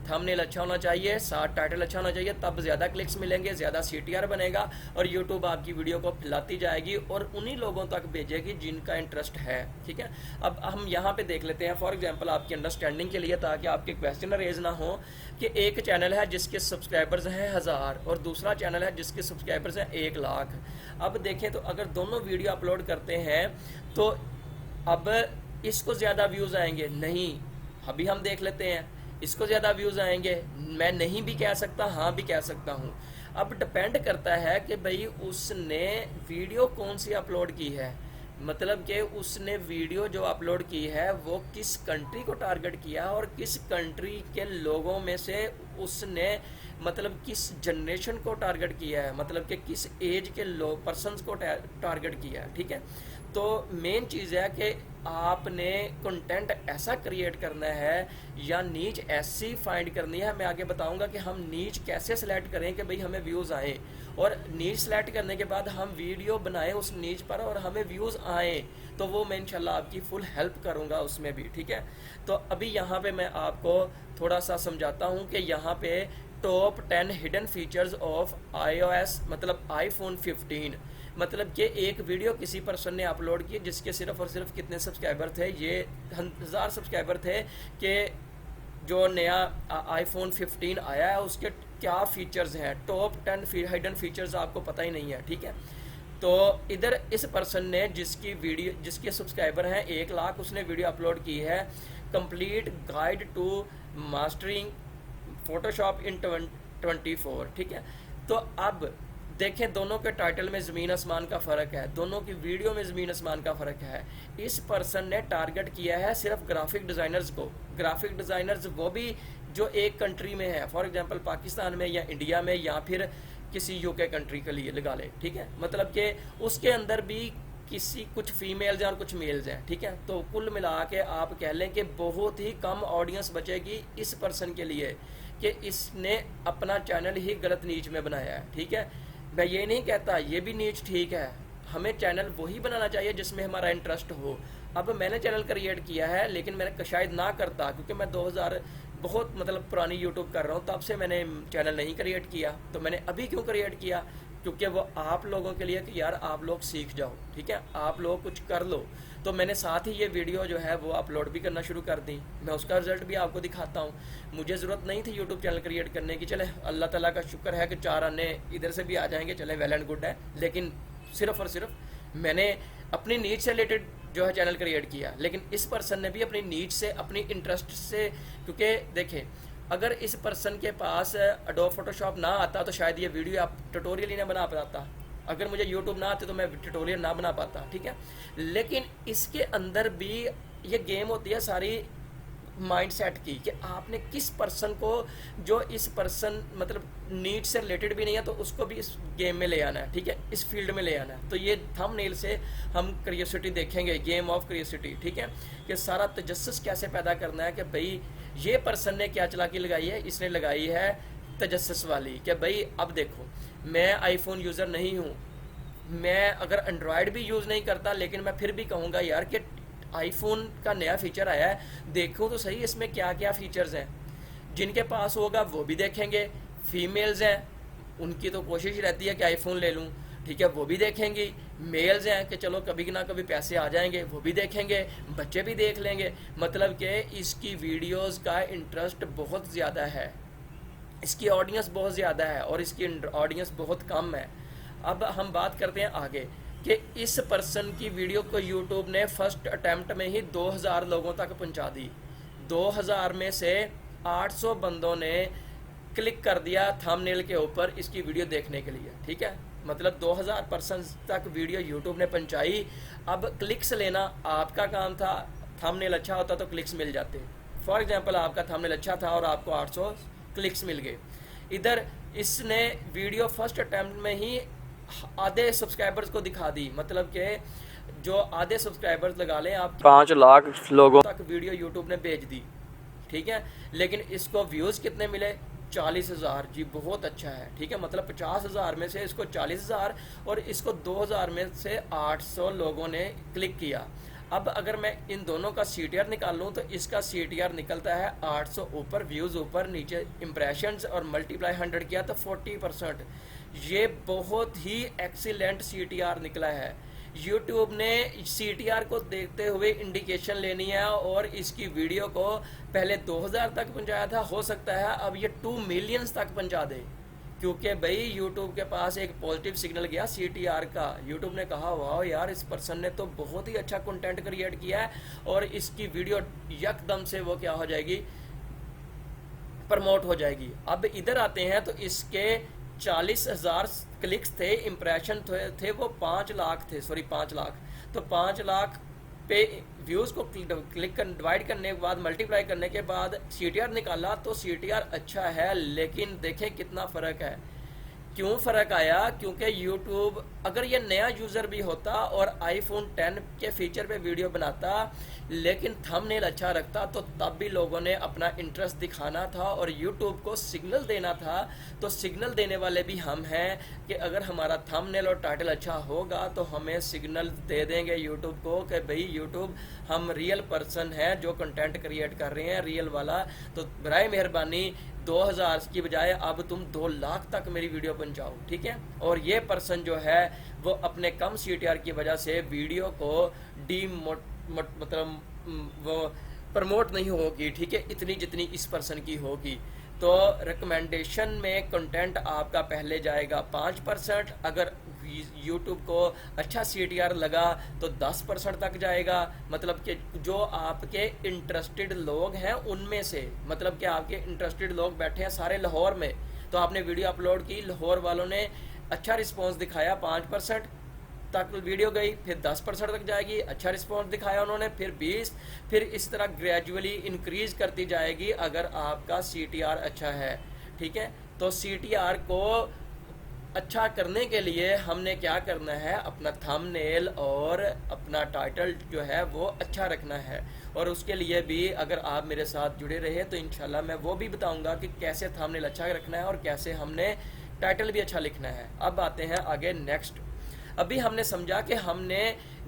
थंबनेल अच्छा होना चाहिए, साथ टाइटल अच्छा होना चाहिए, तब ज़्यादा क्लिक्स मिलेंगे, ज़्यादा CTR बनेगा और यूट्यूब आपकी वीडियो को फैलाती जाएगी और उन्हीं लोगों तक भेजेगी जिनका इंटरेस्ट है, ठीक है। अब हम यहाँ पे देख लेते हैं फॉर एग्जांपल आपकी अंडरस्टैंडिंग के लिए, ताकि आपके क्वेश्चन रेज ना हो कि एक चैनल है जिसके सब्सक्राइबर्स हैं 1000 और दूसरा चैनल है जिसके सब्सक्राइबर्स हैं 1 लाख। अब देखें तो अगर दोनों वीडियो अपलोड करते हैं तो अब इसको ज़्यादा व्यूज़ आएंगे, नहीं, अभी हम देख लेते हैं, इसको ज़्यादा व्यूज़ आएंगे, मैं नहीं भी कह सकता, हाँ भी कह सकता हूँ। अब डिपेंड करता है कि भाई उसने वीडियो कौन सी अपलोड की है, मतलब कि उसने वीडियो जो अपलोड की है वो किस कंट्री को टारगेट किया और किस कंट्री के लोगों में से उसने मतलब किस जनरेशन को टारगेट किया है, मतलब कि किस एज के लोग पर्सनस को टारगेट किया है, ठीक है। तो मेन चीज़ है कि आपने कंटेंट ऐसा क्रिएट करना है या नीच ऐसी फाइंड करनी है। मैं आगे बताऊंगा कि हम नीच कैसे सिलेक्ट करें कि भाई हमें व्यूज़ आए, और नीच सेलेक्ट करने के बाद हम वीडियो बनाएं उस नीच पर और हमें व्यूज़ आए, तो वो मैं इंशाल्लाह आपकी फुल हेल्प करूंगा उसमें भी, ठीक है। तो अभी यहाँ पे मैं आपको थोड़ा सा समझाता हूँ कि यहाँ पे top 10 hidden features of iOS मतलब iPhone 15, मतलब कि एक वीडियो किसी पर्सन ने अपलोड की जिसके सिर्फ और सिर्फ कितने सब्सक्राइबर थे, ये 1000 सब्सक्राइबर थे, कि जो नया iPhone 15 आया है उसके क्या फीचर्स हैं, टॉप 10 हिडन फीचर्स आपको पता ही नहीं है, ठीक है। तो इधर इस पर्सन ने जिसके सब्सक्राइबर हैं 1 लाख, उसने वीडियो अपलोड की है complete guide to mastering Photoshop in 24, ठीक है। तो अब देखें, दोनों के टाइटल में ज़मीन आसमान का फ़र्क है, दोनों की वीडियो में ज़मीन आसमान का फ़र्क है। इस पर्सन ने टारगेट किया है सिर्फ ग्राफिक डिज़ाइनर्स को, ग्राफिक डिज़ाइनर्स वो भी जो एक कंट्री में है, फॉर एग्जांपल पाकिस्तान में या इंडिया में या फिर किसी UK कंट्री के लिए लगा ले, ठीक है। मतलब कि उसके अंदर भी कुछ फीमेल्स हैं और कुछ मेल्स हैं, ठीक है। तो कुल मिला के आप कह लें कि बहुत ही कम ऑडियंस बचेगी इस पर्सन के लिए कि इसने अपना चैनल ही गलत नीच में बनाया है, ठीक है। मैं ये नहीं कहता ये भी नीच ठीक है, हमें चैनल वही बनाना चाहिए जिसमें हमारा इंटरेस्ट हो। अब मैंने चैनल क्रिएट किया है लेकिन मैंने शायद ना करता, क्योंकि मैं 2000 बहुत मतलब पुरानी यूट्यूब कर रहा हूँ, तब से मैंने चैनल नहीं क्रिएट किया। तो मैंने अभी क्यों क्रिएट किया, क्योंकि वो आप लोगों के लिए कि यार आप लोग सीख जाओ, ठीक है, आप लोग कुछ कर लो। तो मैंने साथ ही ये वीडियो जो है वो अपलोड भी करना शुरू कर दी, मैं उसका रिजल्ट भी आपको दिखाता हूँ। मुझे ज़रूरत नहीं थी यूट्यूब चैनल क्रिएट करने की, चले अल्लाह ताला का शुक्र है कि 4 आने इधर से भी आ जाएंगे, चले वेल एंड गुड है। लेकिन सिर्फ़ और सिर्फ मैंने अपनी नीड से रिलेटेड जो है चैनल क्रिएट किया, लेकिन इस पर्सन ने भी अपनी नीड से, अपनी इंटरेस्ट से, क्योंकि देखें अगर इस पर्सन के पास एडोब फोटोशॉप ना आता तो शायद ये वीडियो आप ट्यूटोरियल ही ना बना पाता, अगर मुझे यूट्यूब ना आते तो मैं ट्यूटोरियल ना बना पाता, ठीक है। लेकिन इसके अंदर भी ये गेम होती है सारी माइंड सेट की, कि आपने किस पर्सन को, जो इस पर्सन मतलब नीड से रिलेटेड भी नहीं है तो उसको भी इस गेम में ले आना है, ठीक है, इस फील्ड में ले आना है। तो ये थंबनेल से हम क्रियोसिटी देखेंगे, गेम ऑफ क्रियोसिटी, ठीक है, कि सारा तजस्सुस कैसे पैदा करना है कि भाई ये पर्सन ने क्या चालाकी लगाई है, इसने लगाई है तजस्सुस वाली, कि भाई अब देखो मैं आईफोन यूज़र नहीं हूँ, मैं अगर एंड्रॉयड भी यूज़ नहीं करता, लेकिन मैं फिर भी कहूँगा यार कि आईफोन का नया फीचर आया है, देखो तो सही इसमें क्या क्या फीचर्स हैं। जिनके पास होगा वो भी देखेंगे, फीमेल्स हैं उनकी तो कोशिश रहती है कि आईफोन ले लूँ, ठीक है, वो भी देखेंगी। मेल्स हैं कि चलो कभी ना कभी पैसे आ जाएंगे, वो भी देखेंगे, बच्चे भी देख लेंगे। मतलब कि इसकी वीडियोस का इंटरेस्ट बहुत ज़्यादा है, इसकी ऑडियंस बहुत ज़्यादा है और इसकी ऑडियंस बहुत कम है। अब हम बात करते हैं आगे कि इस पर्सन की वीडियो को यूट्यूब ने फर्स्ट अटैम्प्ट में ही 2000 लोगों तक पहुंचा दी। 2000 में से 800 बंदों ने क्लिक कर दिया थंबनेल के ऊपर इसकी वीडियो देखने के लिए, ठीक है। मतलब 2000 पर्सन तक वीडियो यूट्यूब ने पहुंचाई। अब क्लिक्स लेना आपका काम था, थंबनेल अच्छा होता तो क्लिक्स मिल जाते। फॉर एग्जांपल आपका थंबनेल अच्छा था और आपको 800 क्लिक्स मिल गए। इधर इसने वीडियो फर्स्ट अटैम्प्ट में ही आधे सब्सक्राइबर्स को दिखा दी, मतलब कि जो आधे सब्सक्राइबर्स लगा लें आप 5 लाख लोगों तक वीडियो यूट्यूब ने भेज दी, ठीक है। लेकिन इसको व्यूज़ कितने मिले? 40,000। जी बहुत अच्छा है, ठीक है। मतलब 50,000 में से इसको 40,000 और इसको 2000 में से 800 लोगों ने क्लिक किया। अब अगर मैं इन दोनों का CTR निकाल लूँ तो इसका CTR निकलता है 800 ऊपर व्यूज़ ऊपर नीचे इम्प्रेशंस और मल्टीप्लाई 100 किया तो 40%। ये बहुत ही एक्सीलेंट CTR निकला है। यूट्यूब ने CTR को देखते हुए इंडिकेशन लेनी है और इसकी वीडियो को पहले 2000 तक पहुंचाया था, हो सकता है अब ये 2 मिलियन तक पहुंचा दे, क्योंकि भाई यूट्यूब के पास एक पॉजिटिव सिग्नल गया CTR का। यूट्यूब ने कहा वाह यार इस पर्सन ने तो बहुत ही अच्छा कंटेंट क्रिएट किया है और इसकी वीडियो यकदम से वो क्या हो जाएगी, प्रमोट हो जाएगी। अब इधर आते हैं तो इसके 40,000 क्लिक्स थे, इम्प्रेशन थे वो 5 लाख थे, सॉरी 5 लाख। तो 5 लाख पे व्यूज़ को क्लिक कर डिवाइड करने के बाद मल्टीप्लाई करने के बाद CTR निकाला तो CTR अच्छा है, लेकिन देखें कितना फ़र्क है। क्यों फ़र्क आया? क्योंकि YouTube अगर ये नया यूज़र भी होता और iPhone 10 के फीचर पे वीडियो बनाता लेकिन थंबनेल अच्छा रखता तो तब भी लोगों ने अपना इंटरेस्ट दिखाना था और YouTube को सिग्नल देना था। तो सिग्नल देने वाले भी हम हैं कि अगर हमारा थंबनेल और टाइटल अच्छा होगा तो हमें सिग्नल दे देंगे YouTube को कि भाई YouTube हम रियल पर्सन हैं जो कंटेंट क्रिएट कर रहे हैं, रियल वाला। तो बराए मेहरबानी 2000 की बजाय अब तुम 2 लाख तक मेरी वीडियो पहुंचाओ, ठीक है। और ये पर्सन जो है वो अपने कम CTR की वजह से वीडियो को मतलब वो प्रमोट नहीं होगी, ठीक है, इतनी जितनी इस पर्सन की होगी। तो रिकमेंडेशन में कंटेंट आपका पहले जाएगा 5%, अगर YouTube को अच्छा CTR लगा तो 10% तक जाएगा। मतलब कि जो आपके इंटरेस्टेड लोग हैं उनमें से, मतलब कि आपके इंटरेस्टेड लोग बैठे हैं सारे लाहौर में, तो आपने वीडियो अपलोड की, लाहौर वालों ने अच्छा रिस्पॉन्स दिखाया, 5% तक वीडियो गई, फिर 10% तक जाएगी, अच्छा रिस्पॉन्स दिखाया उन्होंने, फिर 20, फिर इस तरह ग्रेजुअली इंक्रीज करती जाएगी अगर आपका CTR अच्छा है, ठीक है। तो CTR को अच्छा करने के लिए हमने क्या करना है, अपना थंबनेल और अपना टाइटल जो है वो अच्छा रखना है। और उसके लिए भी अगर आप मेरे साथ जुड़े रहे तो इंशाल्लाह मैं वो भी बताऊंगा कि कैसे थंबनेल अच्छा रखना है और कैसे हमने टाइटल भी अच्छा लिखना है। अब आते हैं आगे नेक्स्ट। अभी हमने समझा कि हमने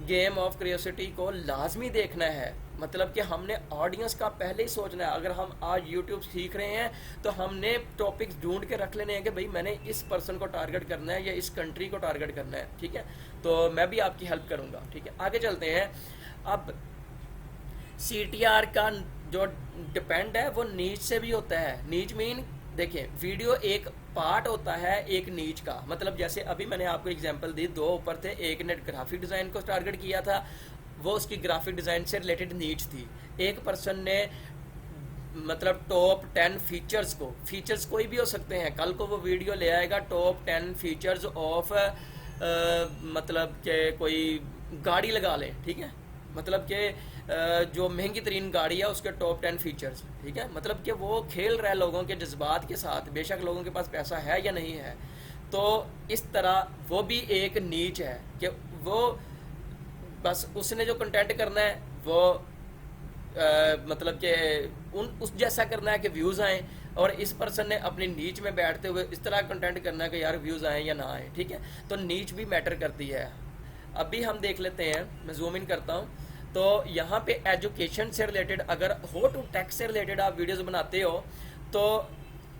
गेम ऑफ क्रियोसिटी को लाजमी देखना है, मतलब कि हमने ऑडियंस का पहले ही सोचना है। अगर हम आज यूट्यूब सीख रहे हैं तो हमने टॉपिक्स ढूंढ के रख लेने हैं कि भाई मैंने इस पर्सन को टारगेट करना है या इस कंट्री को टारगेट करना है, ठीक है। तो मैं भी आपकी हेल्प करूंगा, ठीक है। आगे चलते हैं। अब CTR का जो डिपेंड है वो नीच से भी होता है। नीच मीन देखिए, वीडियो एक पार्ट होता है एक नीच का। मतलब जैसे अभी मैंने आपको एग्जांपल दी, 2 ऊपर थे, एक ने ग्राफिक डिज़ाइन को टारगेट किया था, वो उसकी ग्राफिक डिज़ाइन से रिलेटेड नीच थी। एक पर्सन ने मतलब टॉप 10 फीचर्स को, फीचर्स कोई भी हो सकते हैं, कल को वो वीडियो ले आएगा टॉप 10 फीचर्स ऑफ मतलब कि कोई गाड़ी लगा लें, ठीक है, मतलब कि जो महंगी तरीन गाड़ी है उसके टॉप 10 फीचर्स, ठीक है, मतलब कि वो खेल रहा है लोगों के जज्बात के साथ, बेशक लोगों के पास पैसा है या नहीं है। तो इस तरह वो भी एक नीच है कि वो बस उसने जो कंटेंट करना है वो मतलब कि उस जैसा करना है कि व्यूज़ आएँ, और इस पर्सन ने अपनी नीच में बैठते हुए इस तरह कंटेंट करना है कि यार व्यूज़ आएँ या ना आएँ, ठीक है। तो नीच भी मैटर करती है। अभी हम देख लेते हैं, मैं जूम इन करता हूँ, तो यहाँ पे एजुकेशन से रिलेटेड अगर हो टू टेक से रिलेटेड आप वीडियोस बनाते हो तो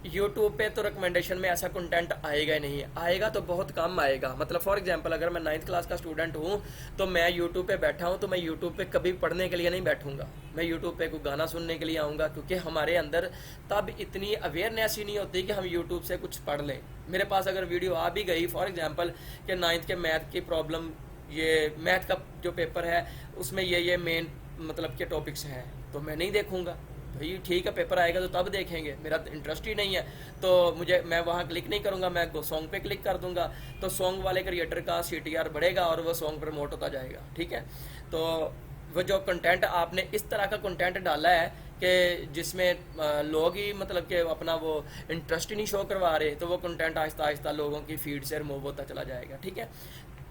यूट्यूब पे तो रिकमेंडेशन में ऐसा कंटेंट आएगा ही नहीं, आएगा तो बहुत कम आएगा। मतलब फॉर एग्जांपल अगर मैं 9th क्लास का स्टूडेंट हूँ तो मैं यूट्यूब पे बैठा हूँ तो मैं यूट्यूब पे कभी पढ़ने के लिए नहीं बैठूंगा, मैं यूट्यूब पे कोई गाना सुनने के लिए आऊँगा, क्योंकि हमारे अंदर तब इतनी अवेयरनेस ही नहीं होती कि हम यूट्यूब से कुछ पढ़ लें। मेरे पास अगर वीडियो आ भी गई फॉर एग्जाम्पल कि 9th के मैथ की प्रॉब्लम, ये मैथ का जो पेपर है उसमें ये मेन मतलब के टॉपिक्स हैं, तो मैं नहीं देखूंगा भाई, ठीक है पेपर आएगा तो तब देखेंगे, मेरा इंटरेस्ट ही नहीं है तो मैं वहाँ क्लिक नहीं करूँगा, मैं सॉन्ग पे क्लिक कर दूंगा, तो सॉन्ग वाले क्रिएटर का CTR बढ़ेगा और वो सॉन्ग प्रमोट होता जाएगा, ठीक है। तो वो जो कंटेंट आपने इस तरह का कंटेंट डाला है कि जिसमें लोग ही मतलब कि अपना वो इंटरेस्ट ही नहीं शो करवा रहे, तो वो कंटेंट आहिस्ता आहिस्ता लोगों की फीड से रिमूव होता चला जाएगा, ठीक है।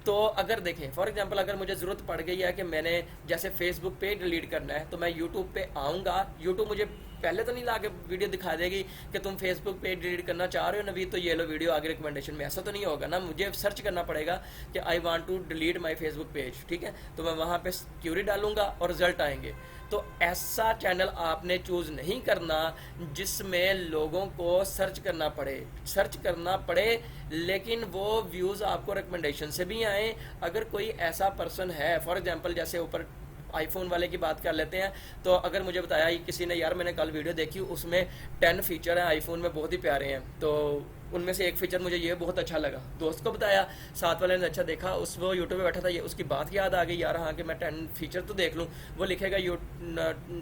तो अगर देखें फॉर एग्जांपल अगर मुझे ज़रूरत पड़ गई है कि मैंने जैसे फेसबुक पे डिलीट करना है, तो मैं यूट्यूब पे आऊँगा, यूट्यूब मुझे पहले तो नहीं ला के वीडियो दिखा देगी कि तुम फेसबुक पे डिलीट करना चाह रहे हो नवी, तो ये लो वीडियो आगे रिकमेंडेशन में, ऐसा तो नहीं होगा ना। मुझे सर्च करना पड़ेगा कि I want to delete my Facebook page, ठीक है, तो मैं वहाँ पे क्यूरी डालूंगा और रिजल्ट आएंगे। तो ऐसा चैनल आपने चूज़ नहीं करना जिसमें लोगों को सर्च करना पड़े लेकिन वो व्यूज़ आपको रिकमेंडेशन से भी आए। अगर कोई ऐसा पर्सन है फॉर एग्जांपल जैसे ऊपर आईफोन वाले की बात कर लेते हैं, तो अगर मुझे बताया किसी ने यार मैंने कल वीडियो देखी उसमें 10 फीचर हैं आईफोन में बहुत ही प्यारे हैं, तो उनमें से एक फीचर मुझे ये बहुत अच्छा लगा, दोस्त को बताया, साथ वाले ने अच्छा देखा, उस वो यूट्यूब पे बैठा था, ये उसकी बात याद आ गई यार हाँ कि मैं 10 फीचर तो देख लूँ, वो लिखेगा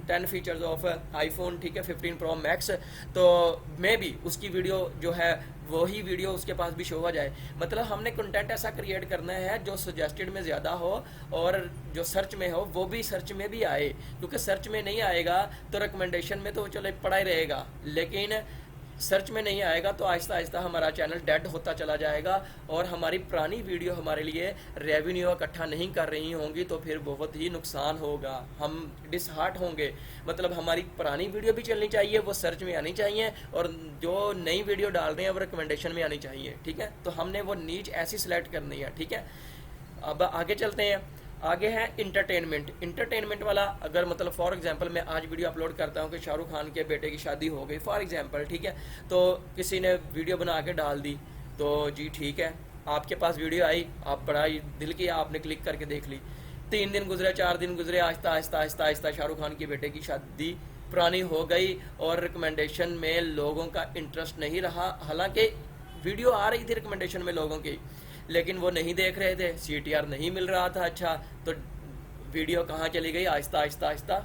10 फीचर्स ऑफ आईफोन, ठीक है 15 प्रो मैक्स, तो मे बी उसकी वीडियो जो है वही वीडियो उसके पास भी शो हो जाए। मतलब हमने कंटेंट ऐसा क्रिएट करना है जो सजेस्टेड में ज़्यादा हो और जो सर्च में हो वो भी सर्च में भी आए, क्योंकि सर्च में नहीं आएगा तो रिकमेंडेशन में तो चलो पड़ा ही रहेगा, लेकिन सर्च में नहीं आएगा तो आहिस्ता आहिस्ता हमारा चैनल डेड होता चला जाएगा और हमारी पुरानी वीडियो हमारे लिए रेवेन्यू इकट्ठा नहीं कर रही होंगी, तो फिर बहुत ही नुकसान होगा, हम डिसहार्ट होंगे। मतलब हमारी पुरानी वीडियो भी चलनी चाहिए, वो सर्च में आनी चाहिए, और जो नई वीडियो डाल रहे हैं वो रिकमेंडेशन में आनी चाहिए, ठीक है। तो हमने वो नीच ऐसी सिलेक्ट करनी है, ठीक है। अब आगे चलते हैं, आगे है इंटरटेनमेंट वाला। अगर मतलब फॉर एग्जांपल मैं आज वीडियो अपलोड करता हूँ कि शाहरुख खान के बेटे की शादी हो गई फॉर एग्जांपल, ठीक है, तो किसी ने वीडियो बना के डाल दी, तो जी ठीक है, आपके पास वीडियो आई, आप बड़ा दिल किया, आपने क्लिक करके देख ली, 3 दिन गुजरे 4 दिन गुजरे, आहिस्ता आहिस्ता आहिस्ता आहिस्ता शाहरुख खान की बेटे की शादी पुरानी हो गई और रिकमेंडेशन में लोगों का इंटरेस्ट नहीं रहा। हालांकि वीडियो आ रही थी रिकमेंडेशन में लोगों की, लेकिन वो नहीं देख रहे थे, CTR नहीं मिल रहा था अच्छा, तो वीडियो कहाँ चली गई, आहिस्ता आहिस्ता आहिस्ता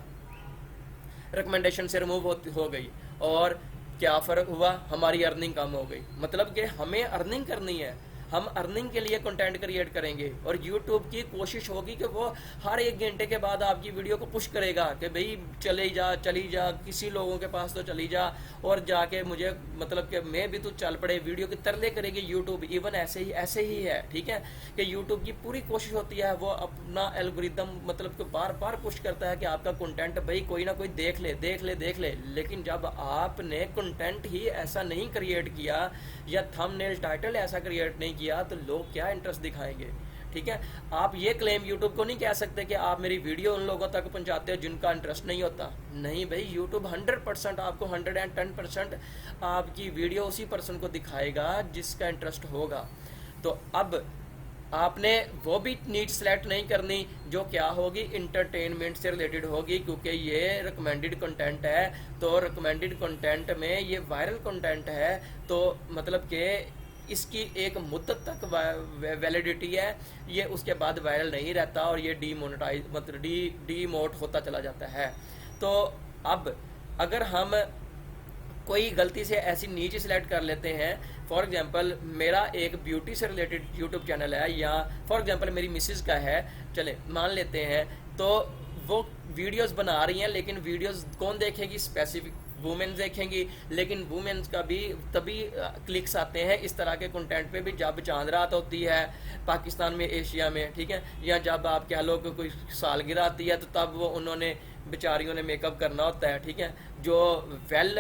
रिकमेंडेशन से रिमूव हो गई। और क्या फ़र्क हुआ, हमारी अर्निंग कम हो गई। मतलब कि हमें अर्निंग करनी है, हम अर्निंग के लिए कंटेंट क्रिएट करेंगे और यूट्यूब की कोशिश होगी कि वो हर 1 घंटे के बाद आपकी वीडियो को पुश करेगा कि भाई चली जा किसी लोगों के पास तो चली जा और जाके मुझे मतलब कि मैं भी तो चल पड़े, वीडियो की तरले करेगी यूट्यूब। इवन ऐसे ही है, ठीक है, कि यूट्यूब की पूरी कोशिश होती है वो अपना एल्गोरिदम मतलब कि बार बार पुश करता है कि आपका कंटेंट भाई कोई ना कोई देख ले। लेकिन जब आपने कंटेंट ही ऐसा नहीं क्रिएट किया या थंबनेल टाइटल ऐसा क्रिएट नहीं किया तो लोग क्या इंटरेस्ट दिखाएंगे, ठीक है। आप ये क्लेम यूट्यूब को नहीं कह सकते कि आप मेरी वीडियो उन लोगों तक पहुंचाते हो जिनका इंटरेस्ट नहीं होता। नहीं भाई, यूट्यूब 100% आपको 110% आपकी वीडियो उसी पर्सन को दिखाएगा जिसका इंटरेस्ट होगा। तो अब आपने वो भी नीड सेलेक्ट नहीं करनी जो क्या होगी, इंटरटेनमेंट से रिलेटेड होगी, क्योंकि ये रिकमेंडेड कंटेंट है। तो रिकमेंडेड कंटेंट में ये वायरल कंटेंट है, तो मतलब कि इसकी एक मुद्दत तक वैलिडिटी है, ये उसके बाद वायरल नहीं रहता और ये डीमोनेटाइज मतलब डीमोट होता चला जाता है। तो अब अगर हम कोई गलती से ऐसी नीच सेलेक्ट कर लेते हैं फॉर एग्जांपल मेरा एक ब्यूटी से रिलेटेड यूट्यूब चैनल है, या फॉर एग्जांपल मेरी मिसेज़ का है, चले मान लेते हैं, तो वो वीडियोस बना रही हैं, लेकिन वीडियोस कौन देखेगी? स्पेसिफिक वुमेन देखेंगी, लेकिन वुमेन्स का भी तभी क्लिक्स आते हैं इस तरह के कंटेंट पे भी जब चांद रात होती है पाकिस्तान में, एशिया में, ठीक है, या जब आप कह लो कि कोई सालगिरह आती है, तो तब वो उन्होंने बेचारियों ने मेकअप करना होता है, ठीक है। जो वेल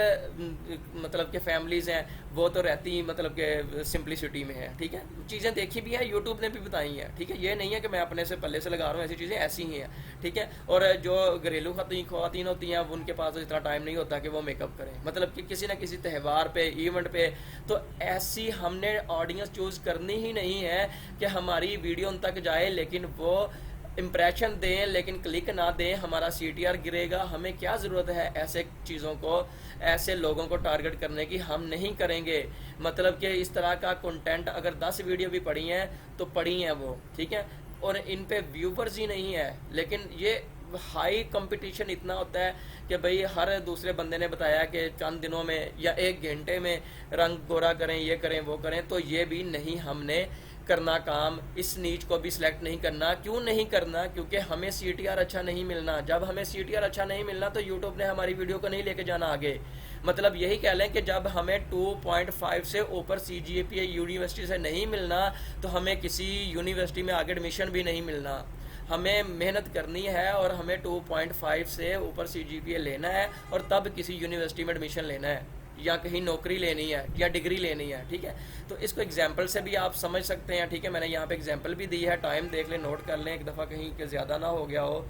मतलब के फैमिलीज़ हैं वो तो रहती मतलब के सिंपलिसिटी में है, ठीक है। चीज़ें देखी भी है, यूट्यूब ने भी बताई हैं, ठीक है। ये नहीं है कि मैं अपने से पल्ले से लगा रहा हूँ, ऐसी चीज़ें ऐसी ही हैं, ठीक है। और जो घरेलू ख़वातीन होती हैं उनके पास तो इतना टाइम नहीं होता कि वो मेकअप करें, मतलब कि किसी ना किसी त्यौहार पे, इवेंट पे, तो ऐसी हमने ऑडियंस चूज़ करनी ही नहीं है कि हमारी वीडियो उन तक जाए लेकिन वो इम्प्रेशन दें लेकिन क्लिक ना दें, हमारा CTR गिरेगा। हमें क्या ज़रूरत है ऐसे चीज़ों को, ऐसे लोगों को टारगेट करने की? हम नहीं करेंगे। मतलब कि इस तरह का कंटेंट अगर 10 वीडियो भी पड़ी हैं तो पड़ी हैं वो, ठीक है, और इन पे व्यूवर्स ही नहीं है। लेकिन ये हाई कंपटीशन इतना होता है कि भाई हर दूसरे बंदे ने बताया कि चंद दिनों में या 1 घंटे में रंग गोरा करें, ये करें, वो करें, तो ये भी नहीं हमने करना काम। इस नीच को भी सिलेक्ट नहीं करना। क्यों नहीं करना? क्योंकि हमें CTR अच्छा नहीं मिलना। जब हमें CTR अच्छा नहीं मिलना तो यूट्यूब ने हमारी वीडियो को नहीं लेके जाना आगे। मतलब यही कह लें कि जब हमें 2.5 से ऊपर CGPA यूनिवर्सिटी से नहीं मिलना तो हमें किसी यूनिवर्सिटी में आगे एडमिशन भी नहीं मिलना। हमें मेहनत करनी है और हमें 2.5 से ऊपर CGPA लेना है और तब किसी यूनिवर्सिटी में एडमिशन लेना है, या कहीं नौकरी लेनी है, या डिग्री लेनी है, ठीक है। तो इसको एग्जाम्पल से भी आप समझ सकते हैं, ठीक है। मैंने यहाँ पे एग्जाम्पल भी दी है, टाइम देख लें, नोट कर लें एक दफ़ा, कहीं के ज़्यादा ना हो गया हो।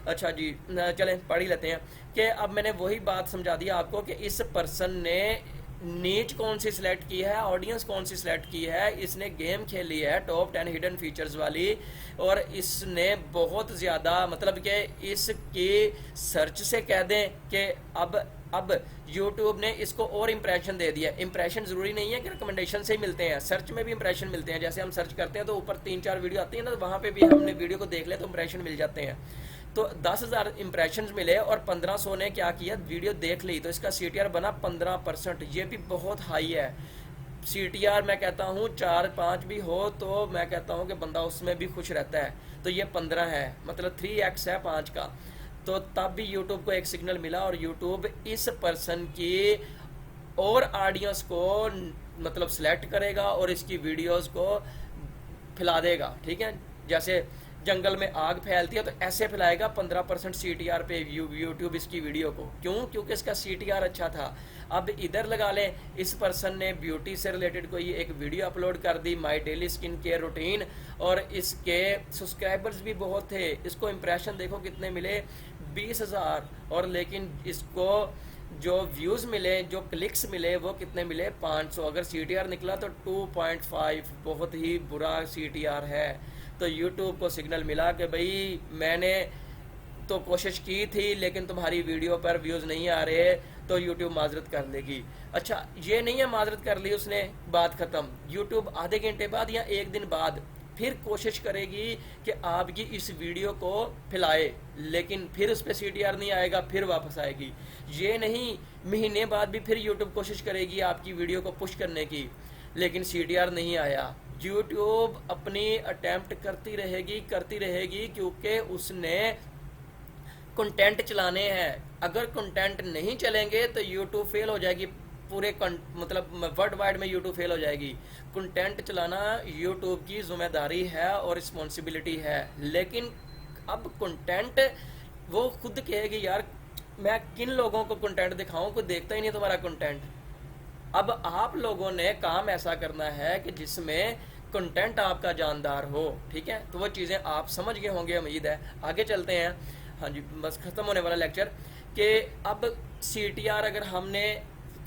अच्छा जी, चलें पढ़ ही लेते हैं कि अब मैंने वही बात समझा दी आपको कि इस पर्सन ने नीच कौन सी सिलेक्ट की है, ऑडियंस कौन सी सिलेक्ट की है। इसने गेम खेली है टॉप 10 हिडन फीचर्स वाली, और इसने बहुत ज़्यादा मतलब कि इसकी सर्च से कह दें कि अब YouTube ने इसको और इम्प्रेशन दे दिया। इम्प्रेशन ज़रूरी नहीं है कि रिकमेंडेशन से ही मिलते हैं, सर्च में भी इम्प्रेशन मिलते हैं। जैसे हम सर्च करते हैं तो ऊपर 3-4 वीडियो आती है ना, तो वहाँ पे भी हमने वीडियो को देख लिया तो इम्प्रेशन मिल जाते हैं। तो 10,000 इम्प्रेशन मिले और 1500 ने क्या किया, वीडियो देख ली, तो इसका CTR बना 15%। ये भी बहुत हाई है। CTR मैं कहता हूँ 4-5 भी हो तो मैं कहता हूँ कि बंदा उसमें भी खुश रहता है। तो ये 15 है, मतलब 3x है 5 का। तो तब भी YouTube को एक सिग्नल मिला और YouTube इस पर्सन की और ऑडियंस को मतलब सिलेक्ट करेगा और इसकी वीडियोस को फैला देगा, ठीक है। जैसे जंगल में आग फैलती है तो ऐसे फैलाएगा 15% CTR पे YouTube इसकी वीडियो को। क्यों? क्योंकि इसका CTR अच्छा था। अब इधर लगा लें, इस पर्सन ने ब्यूटी से रिलेटेड कोई एक वीडियो अपलोड कर दी, my daily skin care routine, और इसके सब्सक्राइबर्स भी बहुत थे। इसको इम्प्रेशन देखो कितने मिले, 20,000, और लेकिन इसको जो व्यूज़ मिले, जो क्लिक्स मिले, वो कितने मिले, 500। अगर CTR निकला तो 2.5, बहुत ही बुरा CTR है। तो YouTube को सिग्नल मिला कि भाई मैंने तो कोशिश की थी लेकिन तुम्हारी वीडियो पर व्यूज़ नहीं आ रहे, तो YouTube माजरत कर लेगी। अच्छा, ये नहीं है माजरत कर ली उसने, बात ख़त्म। YouTube आधे घंटे बाद या 1 दिन बाद फिर कोशिश करेगी कि आपकी इस वीडियो को फैलाए, लेकिन फिर उस पर CTR नहीं आएगा, फिर वापस आएगी। ये नहीं, महीने बाद भी फिर YouTube कोशिश करेगी आपकी वीडियो को पुश करने की, लेकिन CTR नहीं आया। YouTube अपनी अटैम्प्ट करती रहेगी क्योंकि उसने कंटेंट चलाने हैं। अगर कंटेंट नहीं चलेंगे तो YouTube फेल हो जाएगी, पूरे मतलब वर्ल्ड वाइड में YouTube फेल हो जाएगी। कंटेंट चलाना YouTube की जिम्मेदारी है और रिस्पॉन्सिबिलिटी है, लेकिन अब कंटेंट वो खुद कहेगी यार मैं किन लोगों को कंटेंट दिखाऊं, कोई देखता ही नहीं तुम्हारा कंटेंट। अब आप लोगों ने काम ऐसा करना है कि जिसमें कंटेंट आपका जानदार हो, ठीक है। तो वो चीज़ें आप समझ गए होंगे, उम्मीद है। आगे चलते हैं। हाँ जी, बस ख़त्म होने वाला लेक्चर कि अब CTR अगर हमने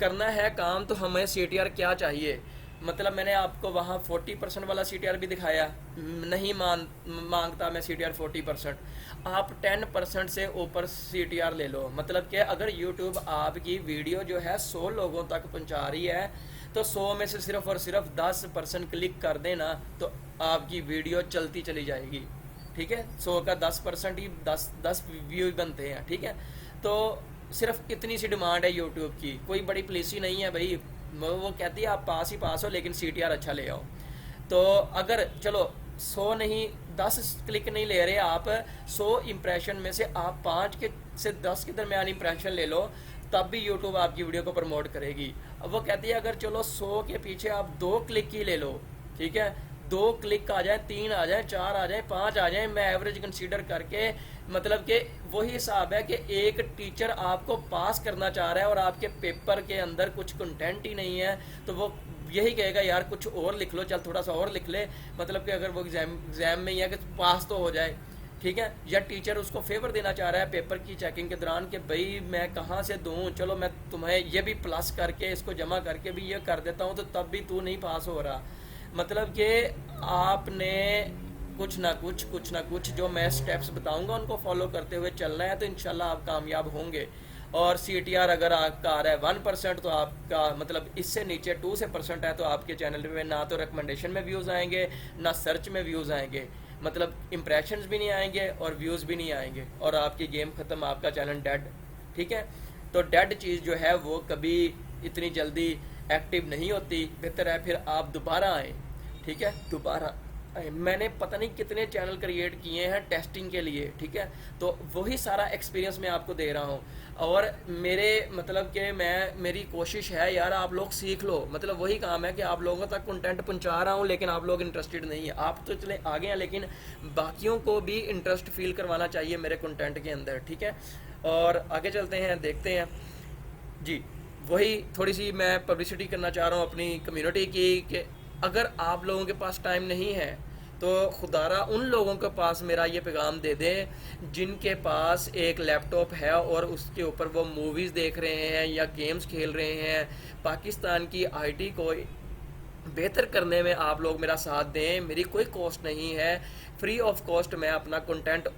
करना है काम तो हमें CTR क्या चाहिए। मतलब मैंने आपको वहाँ 40% वाला CTR भी दिखाया, नहीं मांगता मैं CTR 40%। आप 10% से ऊपर CTR ले लो। मतलब कि अगर YouTube आपकी वीडियो जो है 100 लोगों तक पहुँचा रही है तो 100 में से सिर्फ और सिर्फ 10% क्लिक कर देना तो आपकी वीडियो चलती चली जाएगी, ठीक है। 100 का 10% ही 10 व्यू बनते हैं, ठीक है। तो सिर्फ इतनी सी डिमांड है YouTube की, कोई बड़ी पॉलिसी नहीं है भाई वो कहती है आप पास ही पास हो लेकिन CTR अच्छा ले आओ। तो अगर चलो 100 नहीं 10 क्लिक नहीं ले रहे आप, 100 इम्प्रेशन में से आप 5 के से 10 के दरमियान इम्प्रेशन ले लो, तब भी यूट्यूब आपकी वीडियो को प्रमोट करेगी। अब वो कहती है अगर चलो 100 के पीछे आप 2 क्लिक ही ले लो, ठीक है, 2 क्लिक आ जाए, 3 आ जाए, 4 आ जाए, 5 आ जाए, मैं एवरेज कंसीडर करके, मतलब कि वही हिसाब है कि एक टीचर आपको पास करना चाह रहा है और आपके पेपर के अंदर कुछ कंटेंट ही नहीं है, तो वो यही कहेगा यार कुछ और लिख लो, चल थोड़ा सा और लिख ले, मतलब कि अगर वो एग्जाम में ही है कि पास तो हो जाए, ठीक है। या टीचर उसको फेवर देना चाह रहा है पेपर की चेकिंग के दौरान कि भाई मैं कहाँ से दूँ, चलो मैं तुम्हें ये भी प्लस करके इसको जमा करके भी ये कर देता हूँ, तो तब भी तू नहीं पास हो रहा। मतलब कि आपने कुछ ना कुछ जो मैं स्टेप्स बताऊंगा उनको फॉलो करते हुए चलना है, तो इंशाल्लाह आप कामयाब होंगे। और CTR अगर आपका आ रहा है 1%, तो आपका मतलब इससे नीचे 2 से परसेंट है, तो आपके चैनल में ना तो रिकमेंडेशन में व्यूज़ आएंगे, ना सर्च में व्यूज़ आएंगे, मतलब इम्प्रेशंस भी नहीं आएंगे और व्यूज़ भी नहीं आएंगे, और आपकी गेम ख़त्म, आपका चैनल डेड, ठीक है। तो डेड चीज़ जो है वो कभी इतनी जल्दी एक्टिव नहीं होती, बेहतर है फिर आप दोबारा आएँ, ठीक है, दोबारा। मैंने पता नहीं कितने चैनल क्रिएट किए हैं टेस्टिंग के लिए, ठीक है, तो वही सारा एक्सपीरियंस मैं आपको दे रहा हूँ। और मेरे मतलब कि मेरी कोशिश है यार आप लोग सीख लो, मतलब वही काम है कि आप लोगों तक कंटेंट पहुँचा रहा हूँ, लेकिन आप लोग इंटरेस्टेड नहीं है। आप तो चले आगे हैं, लेकिन बाकियों को भी इंटरेस्ट फील करवाना चाहिए मेरे कंटेंट के अंदर, ठीक है। और आगे चलते हैं, देखते हैं जी। वही थोड़ी सी मैं पब्लिसिटी करना चाह रहा हूँ अपनी कम्युनिटी की, कि अगर आप लोगों के पास टाइम नहीं है तो खुदारा उन लोगों के पास मेरा ये पैगाम दे दें जिनके पास एक लैपटॉप है और उसके ऊपर वो मूवीज़ देख रहे हैं या गेम्स खेल रहे हैं। पाकिस्तान की IT को बेहतर करने में आप लोग मेरा साथ दें, मेरी कोई कॉस्ट नहीं है, फ्री ऑफ कॉस्ट मैं अपना कंटेंट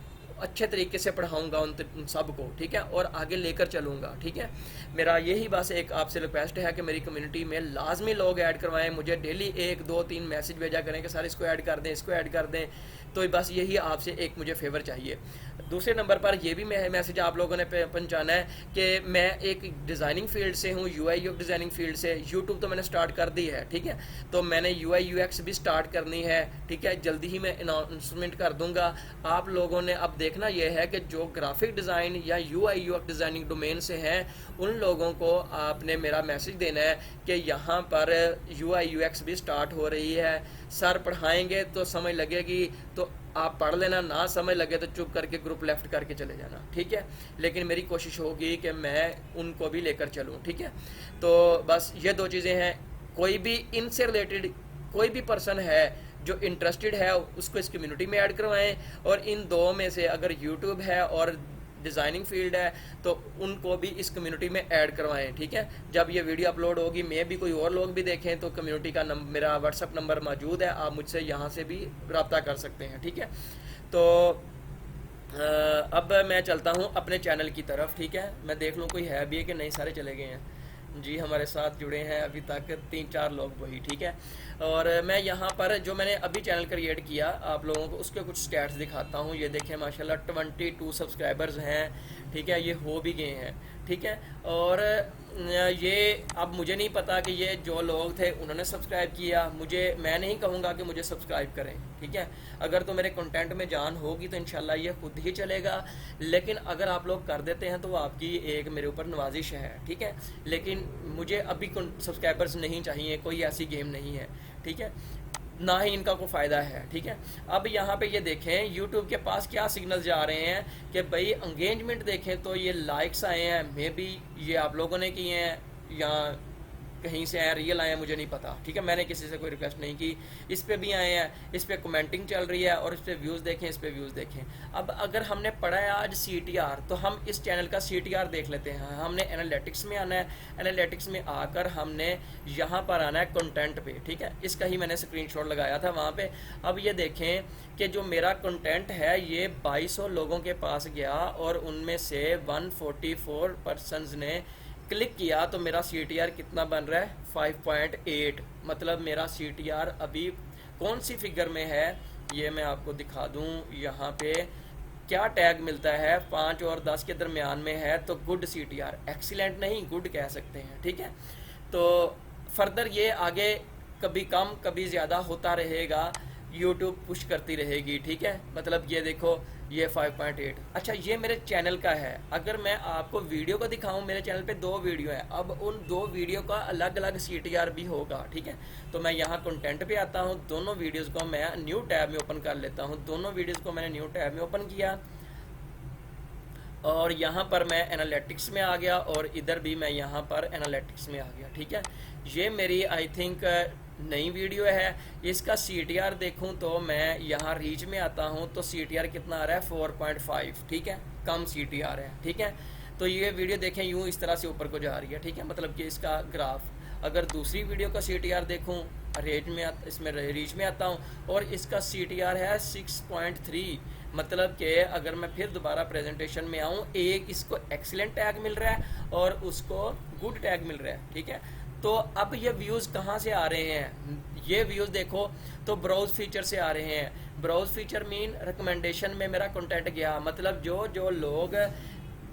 अच्छे तरीके से पढ़ाऊंगा उन सबको, ठीक है, और आगे लेकर चलूँगा, ठीक है। मेरा यही बस एक आपसे रिक्वेस्ट है कि मेरी कम्युनिटी में लाजमी लोग ऐड करवाएं, मुझे डेली 1 2 3 मैसेज भेजा करें कि सर इसको ऐड कर दें, इसको ऐड कर दें, तो बस यही आपसे एक मुझे फेवर चाहिए। दूसरे नंबर पर ये भी मैसेज आप लोगों ने पहुंचाना है कि मैं एक डिज़ाइनिंग फील्ड से हूँ, UI UX डिज़ाइनिंग फील्ड से। यूट्यूब तो मैंने स्टार्ट कर दी है, ठीक है, तो मैंने UI UX भी स्टार्ट करनी है, ठीक है, जल्दी ही मैं अनाउंसमेंट कर दूंगा। आप लोगों ने अब देखना यह है कि जो ग्राफिक डिज़ाइन या UI UX डिज़ाइनिंग डोमेन से हैं उन लोगों को आपने मेरा मैसेज देना है कि यहाँ पर UI UX भी स्टार्ट हो रही है, सर पढ़ाएंगे तो समझ लगेगी तो आप पढ़ लेना, ना समझ लगे तो चुप करके ग्रुप लेफ्ट करके चले जाना, ठीक है। लेकिन मेरी कोशिश होगी कि मैं उनको भी लेकर चलूँ, ठीक है। तो बस ये 2 चीज़ें हैं। कोई भी इनसे रिलेटेड कोई भी पर्सन है जो इंटरेस्टेड है उसको इस कम्युनिटी में ऐड करवाएं, और इन 2 में से अगर यूट्यूब है और डिज़ाइनिंग फील्ड है तो उनको भी इस कम्युनिटी में ऐड करवाएं, ठीक है। जब ये वीडियो अपलोड होगी मैं भी कोई और लोग भी देखें तो कम्युनिटी का मेरा व्हाट्सअप नंबर मौजूद है, आप मुझसे यहाँ से भी रब्ता कर सकते हैं, ठीक है। तो अब मैं चलता हूँ अपने चैनल की तरफ, ठीक है। मैं देख लूँ कोई है भी है कि नहीं, सारे चले गए हैं जी। हमारे साथ जुड़े हैं अभी तक 3-4 लोग वही, ठीक है। और मैं यहाँ पर जो मैंने अभी चैनल क्रिएट किया आप लोगों को उसके कुछ स्टैट्स दिखाता हूँ। ये देखें माशाल्लाह 22 सब्सक्राइबर्स हैं, ठीक है, ये हो भी गए हैं, ठीक है। और ये अब मुझे नहीं पता कि ये जो लोग थे उन्होंने सब्सक्राइब किया, मैं नहीं कहूँगा कि मुझे सब्सक्राइब करें, ठीक है। अगर तो मेरे कंटेंट में जान होगी तो इंशाल्लाह ये खुद ही चलेगा, लेकिन अगर आप लोग कर देते हैं तो आपकी एक मेरे ऊपर नवाजिश है, ठीक है। लेकिन मुझे अभी सब्सक्राइबर्स नहीं चाहिए, कोई ऐसी गेम नहीं है, ठीक है, ना ही इनका कोई फ़ायदा है, ठीक है। अब यहाँ पे ये देखें YouTube के पास क्या सिग्नल जा रहे हैं कि भाई एंगेजमेंट देखें तो ये लाइक्स आए हैं, मे बी ये आप लोगों ने किए हैं या कहीं से आए, रियल आए हैं, मुझे नहीं पता, ठीक है। मैंने किसी से कोई रिक्वेस्ट नहीं की। इस पे भी आए हैं, इस पे कमेंटिंग चल रही है, और इस पे व्यूज़ देखें, इस पे व्यूज़ देखें। अब अगर हमने पढ़ा है आज CTR, तो हम इस चैनल का CTR देख लेते हैं। हमने एनालिटिक्स में आना है, एनालिटिक्स में आकर हमने यहाँ पर आना है कंटेंट पे, ठीक है। इसका ही मैंने स्क्रीनशॉट लगाया था वहाँ पे। अब ये देखें कि जो मेरा कंटेंट है ये 2200 लोगों के पास गया और उनमें से 144 पर्सनस ने क्लिक किया, तो मेरा CTR कितना बन रहा है 5.8। मतलब मेरा CTR अभी कौन सी फिगर में है ये मैं आपको दिखा दूं। यहाँ पे क्या टैग मिलता है, 5 और 10 के दरमियान में है, तो गुड CTR, एक्सीलेंट नहीं गुड कह सकते हैं, ठीक है। तो फर्दर ये आगे कभी कम कभी ज़्यादा होता रहेगा, यूट्यूब पुश करती रहेगी, ठीक है। मतलब ये देखो ये 5.8। अच्छा ये मेरे चैनल का है, अगर मैं आपको वीडियो को दिखाऊं, मेरे चैनल पे 2 वीडियो है, अब उन 2 वीडियो का अलग अलग CTR भी होगा, ठीक है। तो मैं यहाँ कंटेंट पे आता हूँ, दोनों वीडियोस को मैं न्यू टैब में ओपन कर लेता हूँ। दोनों वीडियोस को मैंने न्यू टैब में ओपन किया और यहाँ पर मैं एनालिटिक्स में आ गया और इधर भी मैं यहाँ पर एनालिटिक्स में आ गया, ठीक है। ये मेरी आई थिंक नई वीडियो है। इसका CTR देखूं तो मैं यहाँ रीच में आता हूँ तो CTR कितना आ रहा है 4.5, ठीक है, कम CTR है, ठीक है। तो ये वीडियो देखें यूँ इस तरह से ऊपर को जा रही है, ठीक है, मतलब कि इसका ग्राफ। अगर दूसरी वीडियो का CTR देखूँ रेंज में इसमें रीच में आता हूँ और इसका CTR है 6.3, मतलब कि अगर मैं फिर दोबारा प्रेजेंटेशन में आऊँ, एक इसको एक्सीलेंट टैग मिल रहा है और उसको गुड टैग मिल रहा है, ठीक है। तो अब ये व्यूज़ कहाँ से आ रहे हैं, ये व्यूज़ देखो तो ब्राउज फीचर से आ रहे हैं। ब्राउज फीचर मीन रिकमेंडेशन में मेरा कंटेंट गया, मतलब जो लोग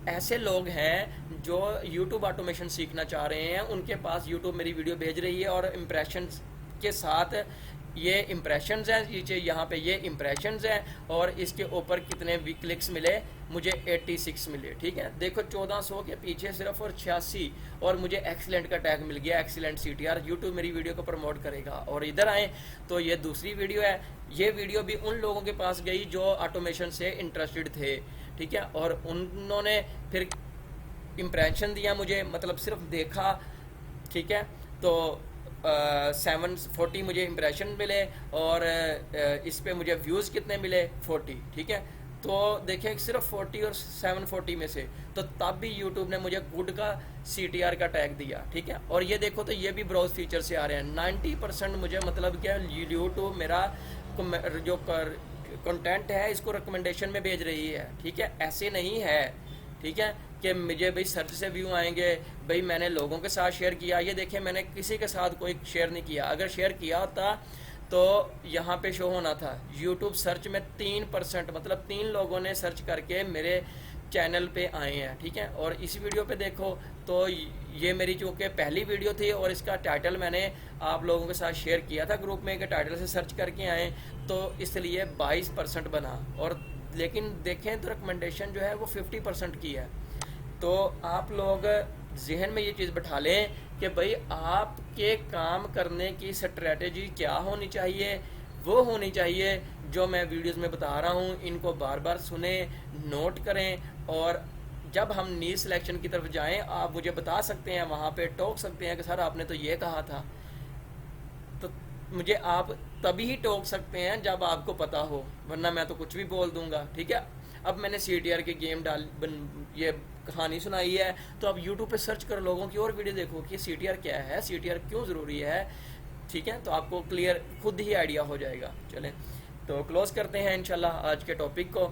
ऐसे लोग हैं जो YouTube ऑटोमेशन सीखना चाह रहे हैं, उनके पास YouTube मेरी वीडियो भेज रही है और इम्प्रेशंस के साथ ये इम्प्रेशंस हैं, नीचे यहाँ पे ये इम्प्रेशंस हैं और इसके ऊपर कितने क्लिक्स मिले, मुझे 86 मिले, ठीक है। देखो 1400 के पीछे सिर्फ और 86 और मुझे एक्सीलेंट का टैग मिल गया, एक्सीलेंट CTR। यूट्यूब मेरी वीडियो को प्रमोट करेगा। और इधर आए तो ये दूसरी वीडियो है, ये वीडियो भी उन लोगों के पास गई जो ऑटोमेशन से इंटरेस्टेड थे, ठीक है, और उन्होंने फिर इम्प्रेशन दिया मुझे, मतलब सिर्फ देखा, ठीक है। तो 740 मुझे इम्प्रेशन मिले और इस पे मुझे व्यूज़ कितने मिले 40, ठीक है। तो देखें सिर्फ 40 और 740 में से, तो तब भी यूट्यूब ने मुझे गुड का CTR का टैग दिया, ठीक है। और ये देखो तो ये भी ब्राउज फीचर से आ रहे हैं 90% मुझे, मतलब क्या यूट्यूब मेरा जो कंटेंट है इसको रिकमेंडेशन में भेज रही है, ठीक है। ऐसे नहीं है, ठीक है, कि मुझे भाई सर्च से व्यू आएंगे, भाई मैंने लोगों के साथ शेयर किया। ये देखिए मैंने किसी के साथ कोई शेयर नहीं किया, अगर शेयर किया होता तो यहाँ पे शो होना था यूट्यूब सर्च में 3%, मतलब 3 लोगों ने सर्च करके मेरे चैनल पे आए हैं, ठीक है। और इस वीडियो पे देखो तो ये मेरी चूँकि पहली वीडियो थी और इसका टाइटल मैंने आप लोगों के साथ शेयर किया था ग्रुप में कि टाइटल से सर्च करके आए, तो इसलिए 22% बना। और लेकिन देखें तो रिकमेंडेशन जो है वो 50% की है। तो आप लोग जहन में ये चीज़ बैठा लें कि भाई आपके काम करने की स्ट्रेटजी क्या होनी चाहिए, वो होनी चाहिए जो मैं वीडियोस में बता रहा हूँ। इनको बार बार सुने, नोट करें और जब हम नीड सिलेक्शन की तरफ जाएं आप मुझे बता सकते हैं, वहाँ पे टोक सकते हैं कि सर आपने तो ये कहा था। तो मुझे आप तभी ही टोक सकते हैं जब आपको पता हो, वरना मैं तो कुछ भी बोल दूंगा, ठीक है। अब मैंने CTR के गेम ये कहानी सुनाई है, तो अब YouTube पे सर्च कर लोगों की और वीडियो देखो कि CTR क्या है, CTR क्यों ज़रूरी है, ठीक है। तो आपको क्लियर खुद ही आइडिया हो जाएगा। चलें तो क्लोज़ करते हैं इंशाल्लाह आज के टॉपिक को।